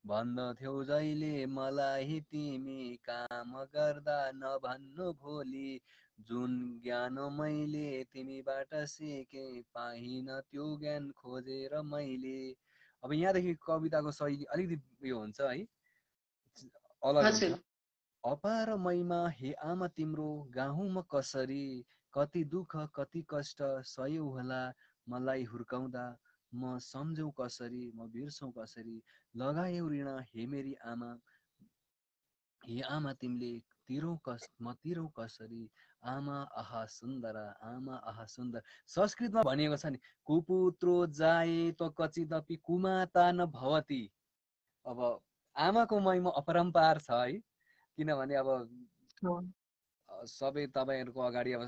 भन्दथ्यौ जहिले मलाई तिमी काम गर्दा नभन्नु भोलि, जुन ज्ञान मैले तिमीबाट सिके पाइन त्यो ज्ञान खोजेर मैले। अब यहाँदेखि कविताको शैली अलिकति यो हुन्छ है, अलग हुन्छ। अपार महिमा हे आमा तिम्रो गाहुँ म कसरी, कति दुःख कति कष्ट सयौ होला मलाई हुर्काउँदा, म सम्झौ कसरी म बिर्सौँ कसरी, लगायौ ऋण हे मेरी आमा, हे आमा तिमीले तिरौ म तिरौ कसरी, आमा आहा सुन्दर, आमा आहा सुन्दर। संस्कृतमा भनिएको छ नि, कुपुत्रो जाए त कचिदपि कुमाता न भवति। अब आमाको महिमा अपरम्पार छ है, किनभने अब सबै तपाईहरुको अगाडि अब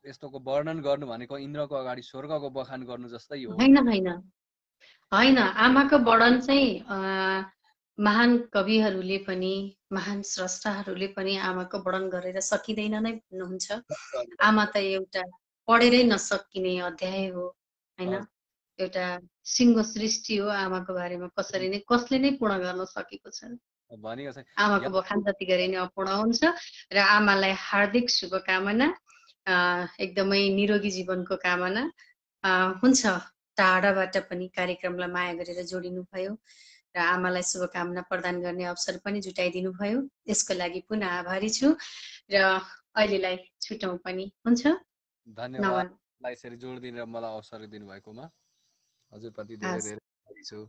यस्तोको वर्णन गर्नु भनेको इन्द्रको अगाडि स्वर्गको बखान गर्नु जस्तै हो। हैन, आमाको वर्णन चाहिँ महान कविहरूले पनि महान स्रष्टाहरूले पनि आमाको वर्णन गरेर सकिँदैन नै भन्नुहुन्छ। आमा त एउटा पढेरै नसकिने अध्याय हो हैन, एउटा सिंह सृष्टि हो। आमाको बारेमा कसले नै पूर्ण गर्न सकेको छैन। आमाको बखान जति गरे नि अपूर्ण हुन्छ। र आमालाई हार्दिक शुभकामना, एकदमै निरोगी जीवनको कामना। हुन्छ, टाढाबाट पनि कार्यक्रमलाई माया गरेर जोडिनु भयो र आमालाई शुभकामना प्रदान गर्ने अवसर पनि जुटाइदिनु भयो, यसको लागि पुनः आभारी छु र अहिलेलाई छुटौँ पनि। हुन्छ, धन्यवाद यसरी जोड दिएर मलाई अवसर दिनुभएकोमा हजुरप्रति धेरै धेरै आभारी छु।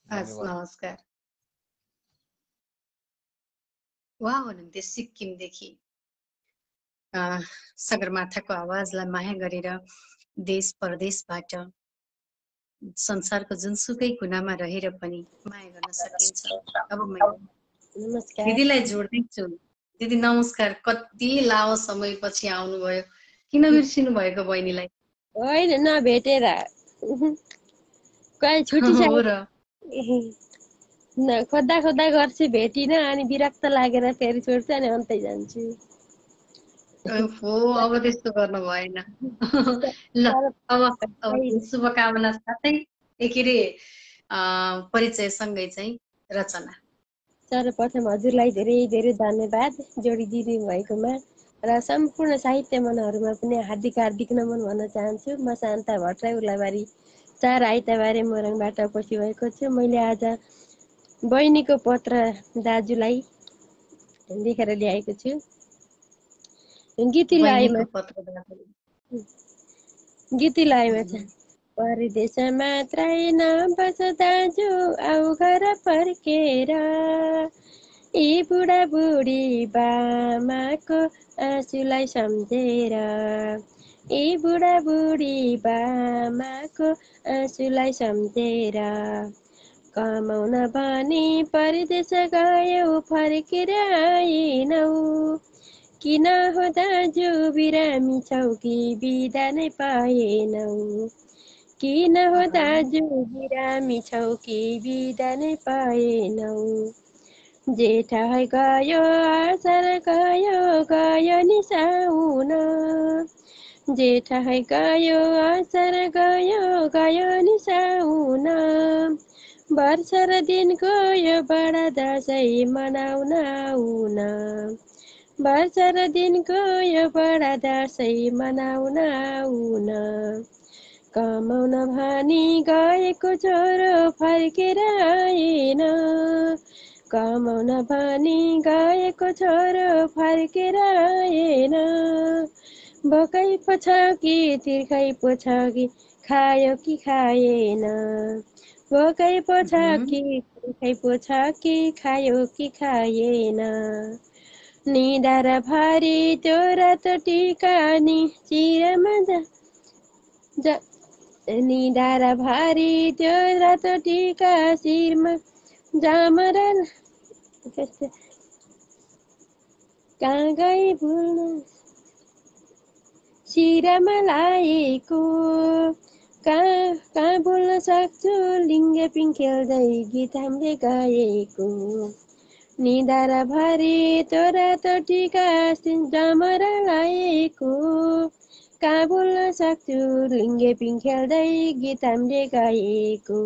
नमस्कार। उहाँ हुनुहुन्थ्यो सिक्किमदेखि सगरमाथाको आवाजलाई माया गरेर देश परदेशबाट संसारको जुनसुकै कुनामा रहेर पनि माया गर्न सकिन्छ। अब मैले दिदीलाई जोड्दैछु। दिदी नमस्कार, कति लामो समयपछि आउनुभयो, किन बिर्सिनु भएको बहिनीलाई? होइन, नभेटेर कहीँ छुटिसक्यो, खोज्दा खोज्दा गर्छु भेटिन, अनि विरक्त लागेर फेरि छोड्छु अनि अन्तै जान्छु। अब त्यस्तो गर्नु भएन। ल अब शुभकामना साथै के अरे परिचयसँगै चाहिँ रचना। सर्वप्रथम हजुरलाई धेरै धेरै धन्यवाद जोडिदिनु भएकोमा, र सम्पूर्ण साहित्य मनहरूमा पनि हार्दिक हार्दिक नमन भन्न चाहन्छु। म शान्ता भट्टराई, उर्लाबारी 4 आइतबारे मोरङबाट उपस्थित भएको छु। मैले आज बहिनीको पत्र दाजुलाई लेखेर ल्याएको छु। गीती लाइमा छ, परदेश मात्रै नबस दाजु आऊ घर फर्केर, यी बुढा बुढी बामाको आँसुलाई सम्झेर, यी बुढा बुढी बामाको आँसुलाई सम्झेर, कमाउन भनी परदेश गयौ फर्केर आएनौ, किन हो दाजु बिरामी छौ कि बिदा नै पाएनौ, किन हो दाजु बिरामी छौ कि बिदा नै पाएनौ, जेठा गयो आषाढ गयो गयो नि साउन, जेठा गयो आषाढ गयो गयो नि साउन, वर्ष र दिन गयो बडा दसैँ मनाउन आउन, वर्ष र दिनको यो बडा दसैँ मनाउन आउन कमाउन भनी गएको छोरो फर्केर आएन कमाउन भनी गएको छोरो फर्केर आएन भोकै पो छ कि तिर्खै पो छ कि खायो कि खाएन भोकै पो छ कि तिर्खै पो छ कि खायो कि खाएन निधार भारी त्यो रातो टिका नि चिरमा निधार भारी त्यो रातो टिका शिरमा जामरा कहाँ गई भुल्न शिरमा लाएको कहाँ भुल्न सक्छु लिङ्गेपिङ खेल्दै गीत हामीले गाएको निधार भारी त्यो रातो टिका जामरा लाएको कहाँ भुल्न सक्छु लिङ्गेपिङ खेल्दै गीत हामीले गाएको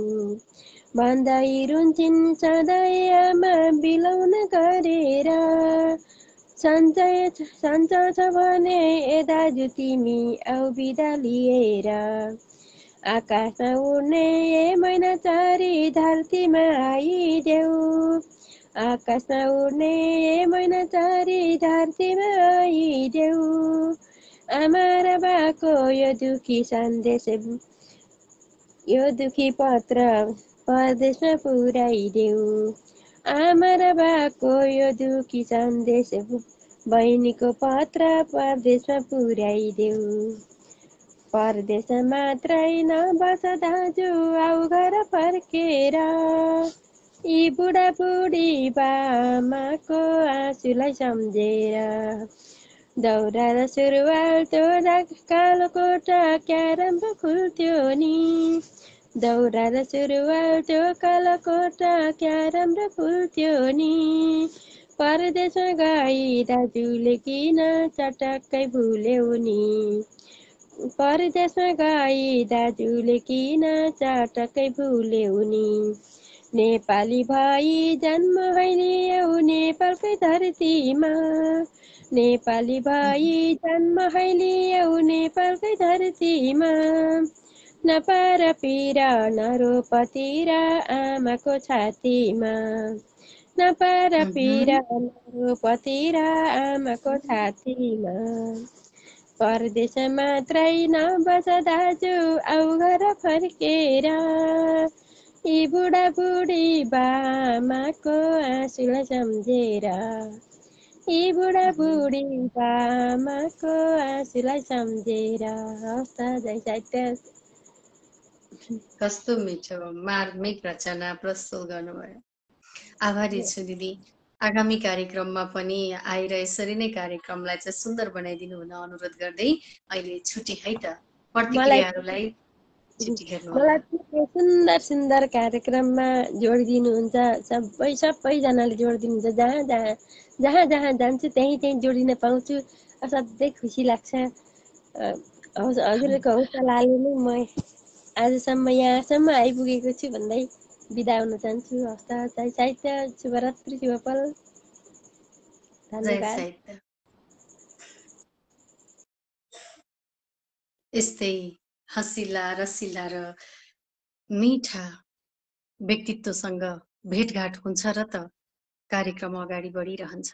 भन्दै रुन्छन् सधैँ आमा बिलाउन गरेर सन्चय छ भने ए दाजु तिमी आऊ बिदा लिएर आकाशमा उड्ने ए महिना चारी धरतीमा आइदेऊ आकाशमा उड्ने ए महिना चारी धरतीमा आइदेऊ आमा र बाको यो दुखी सन्देश यो दुखी पत्र परदेशमा पुर्याइदेऊ आमा र बाको यो दुखी सन्देश बहिनीको पत्र परदेशमा पुर्याइदेऊ परदेश मात्रै नबस दाजु आऊ घर फर्केर यी बुढाबुढी बामाको आँसुलाई सम्झेर दौरा र सुरुवाल तोरा कालो कोटा क्या राम्रो खुल्थ्यो नि दौरा र सुरुवाल त्यो कालो कोटा क्या राम्रो खुल्थ्यो नि परदेशमा गई दाजुले किन चटक्कै भुल्यौ नि परदेशमा गई दाजुले किन चटक्कै भुल्यौ नि नेपाली भई जन्म हैलियौ नेपालकै धरतीमा नेपाली भई जन्म हैलियौ नेपालकै धरतीमा नपार पीर नरोपतिर आमाको छातीमा नपार पीर नरोपतिर आमाको छातीमा परदेश मात्रै नबस दाजु आऊ घर फर्केर यी बुढाबुढी बामाको आँसुलाई सम्झेर यी बुढाबुढी बामाको आँसुलाई सम्झेर हवस् त जय साहित्य कस्तो मिठो मार्मिक रचना प्रस्तुत गर्नुभयो आभारी छु दिदी आगामी कार्यक्रममा पनि आएर यसरी नै कार्यक्रमलाई चाहिँ सुन्दर बनाइदिनु हुन अनुरोध गर्दै अहिले छुट्टी है त प्रतिक्रियाहरूलाई मलाई सुन्दर सुन्दर कार्यक्रममा जोडिदिनुहुन्छ सबैजनाले जोडिदिनुहुन्छ जहाँ जहाँ जान्छु त्यहीँ जोडिन पाउँछु असाध्यै खुसी लाग्छ हजुरको हौसलाले नै म आजसम्म यहाँसम्म आइपुगेको छु भन्दै बिदा हुन चाहन्छु हस्त जय साहित्य शुभरात्रि शुभफल धन्यवाद यस्तै हँसिला रसिला र मिठा व्यक्तित्वसँग भेटघाट हुन्छ र त कार्यक्रम अगाडि बढिरहन्छ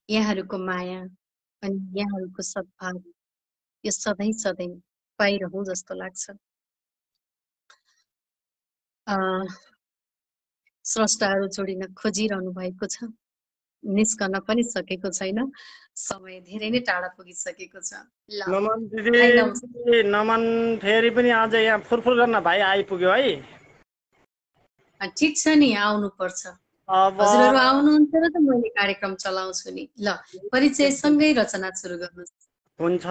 यहाँहरूको माया अनि यहाँहरूको सद्भाव यो सधैँ सधैँ पाइरहँ जस्तो लाग्छ स्रष्टाहरू जोडिन खोजिरहनु भएको छ निस्कन पनि सकेको छैन समय धेरै नै टाढा पुगिसकेको छ नमन दिदी नमन फेरि पनि आज यहाँ फुरफुर गर्न भाइ आइपुग्यो है ठिक छ नि आउनुपर्छ हजुरहरू आउनुहुन्छ र त मैले कार्यक्रम चलाउँछु नि ल परिचयसँगै रचना सुरु गर्नुहोस् हुन्छ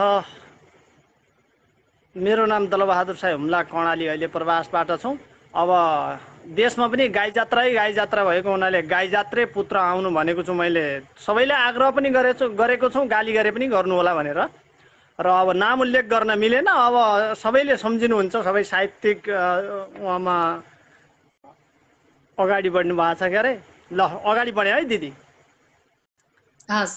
मेरो नाम दलबहादुर साई हुम्ला कर्णाली अहिले प्रवासबाट छौँ अब देशमा पनि गाई जात्रा भएको हुनाले गाई जात्रै पुत्र आउनु भनेको छु मैले सबैले आग्रह पनि गरेको छौँ गाली गरे पनि गर्नु होला भनेर र अब नाम उल्लेख गर्न मिलेन अब सबैले सम्झिनुहुन्छ सबै साहित्यिक उहाँमा अगाडि बढ्नु भएको छ के अरे ल अगाडि बढ्यो है दिदी हस्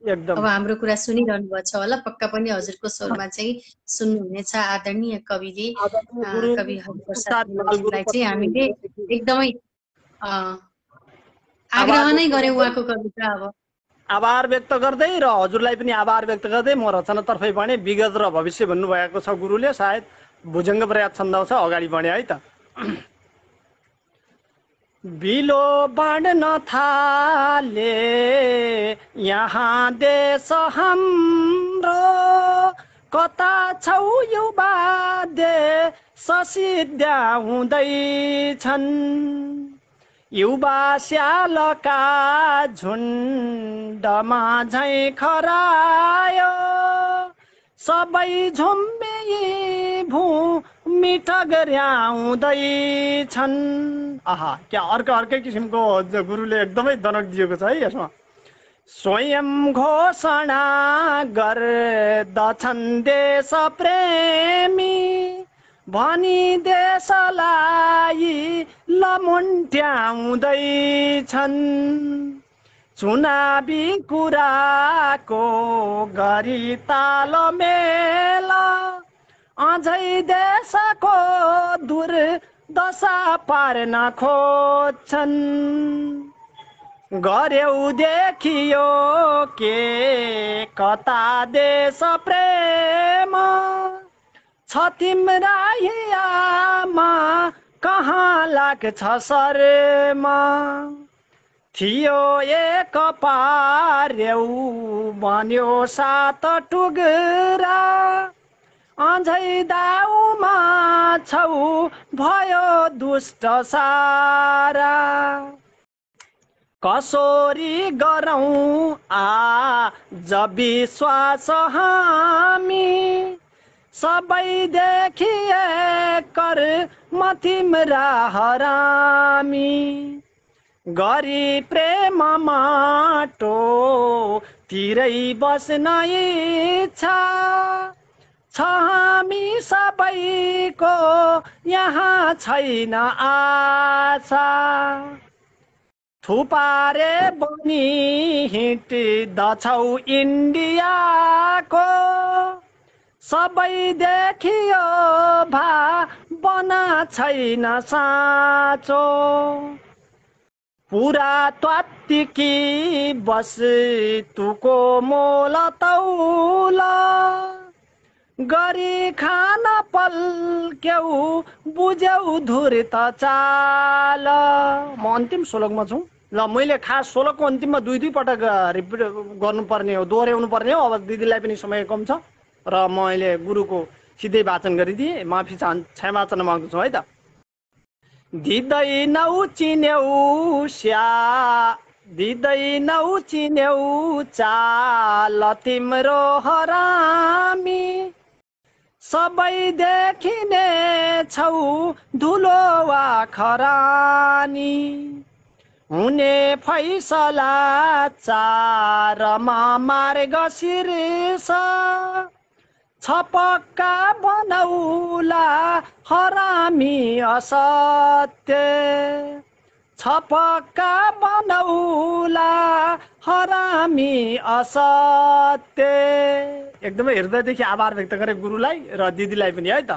एकदम अब हाम्रो कुरा सुनिरहनु भएको छ होला, पक्का पनि हजुरको स्वरमा चाहिँ सुन्नुहुनेछ। आदरणीय कविले कवि हरिप्रसाद मल्लजीलाई चाहिँ हामीले एकदमै आग्रह नै गरे उहाँको कविता। अब आभार व्यक्त गर्दै र हजुरलाई पनि आभार व्यक्त गर्दै म रचनातर्फै बढेँ। विगत र भविष्य भन्नुभएको छ गुरुले, सायद भुजङ्ग पर्याप्त छन्द छ, अगाडि बढे है त। बिलो बाँड्न थाले यहाँ देश हाम्रो, कता छौ युवा देश सिद्ध्याउँदैछन्। युवा स्यालका झुन्डमा झैँ खरायो, सबै झुम्बे भूमि टग्र्याउँदैछन्। आहा, क्या अर्कै किसिमको गुरुले एकदमै दनक दिएको छ है यसमा। स्वयं घोषणा गर्दछन् देश प्रेमी, भनी देशलाई लमुन्ट्याउँदैछन्। चुनावी कुराको गरी तालमेल, अझै देशको दुर्दशा पार्न खोज्छन्। गर्यौ देखियो के कता देश प्रेम, छ तिम्रा आमा कहाँ लाग्छ शर्मा। थियो एक पार्यौ बन्यो 7 टुक्रा, अझै दाउमा छौ भयो दुष्ट सारा। कसोरी गरौँ आज विश्वास हामी, सबै देखिए कर्म तिम्रा हरामी। गरी प्रेम माटो तिरै बस्न इच्छा, छ हामी सबैको यहाँ छैन आशा। थुपारे बनी हिँड्दछौ इन्डियाको, सबै देखियो भावना छैन साँचो। पुरा त्वात्तिकी वस्तुको मोल तौल, गरी खान पल्क्यौ बुझ्यौ धुर्त चाल। म अन्तिम श्लोकमा छु ल। मैले खास श्लोकको अन्तिममा 2 पटक रिपिट गर्नुपर्ने हो, दोहोऱ्याउनु पर्ने हो। अब दिदीलाई पनि समय कम छ र म अहिले गुरुको सिधै वाचन गरिदिएँ, माफी क्षमा माग्छु है त। दिँदैनौ चिन्यौ चाल तिम्रो हरामी, सबै देखिने छौ धुलो वा खरानी। हुने फैसला चारमा मार्ग शीर्ष, छपक्का बनौला हरामी असत्य। छपक्का बनौला हरामी असत्य। एकदमै हृदयदेखि आभार व्यक्त गरे गुरुलाई र दिदीलाई पनि है त।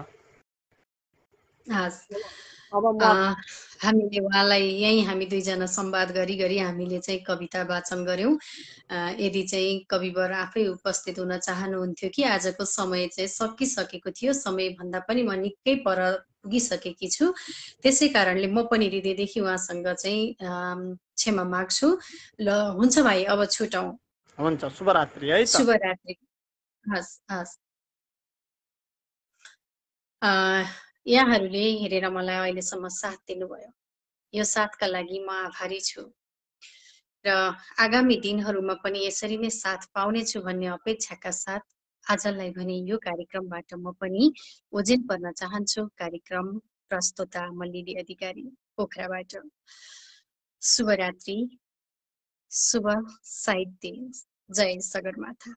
हामीले उहाँलाई हामी 2 जना संवाद गरी हामीले चाहिँ कविता वाचन गर्यौं। यदि चाहिँ कविवर आफै उपस्थित हुन चाहनुहुन्थ्यो कि आजको समय चाहिँ सकिसकेको थियो, समय भन्दा पनि म निकै पर पुगिसकेकी छु। त्यसै कारणले म पनि हृदयदेखि उहाँसँग चाहिँ क्षमा माग्छु। ल हुन्छ भाइ, अब छुटौं। हुन्छ, शुभरात्रि है त। शुभरात्रि। हस् हस्। यहाँहरूले हेरेर मलाई अहिलेसम्म साथ दिनुभयो, यो साथका लागि म आभारी छु र आगामी दिनहरूमा पनि यसरी नै साथ पाउने छु भन्ने अपेक्षाका साथ आजलाई भने यो कार्यक्रमबाट म पनि ओजेल पर्न चाहन्छु। कार्यक्रम प्रस्तुता म लिली अधिकारी पोखराबाट। शुभरात्रि, शुभ साहित्य। जय सगरमाथा।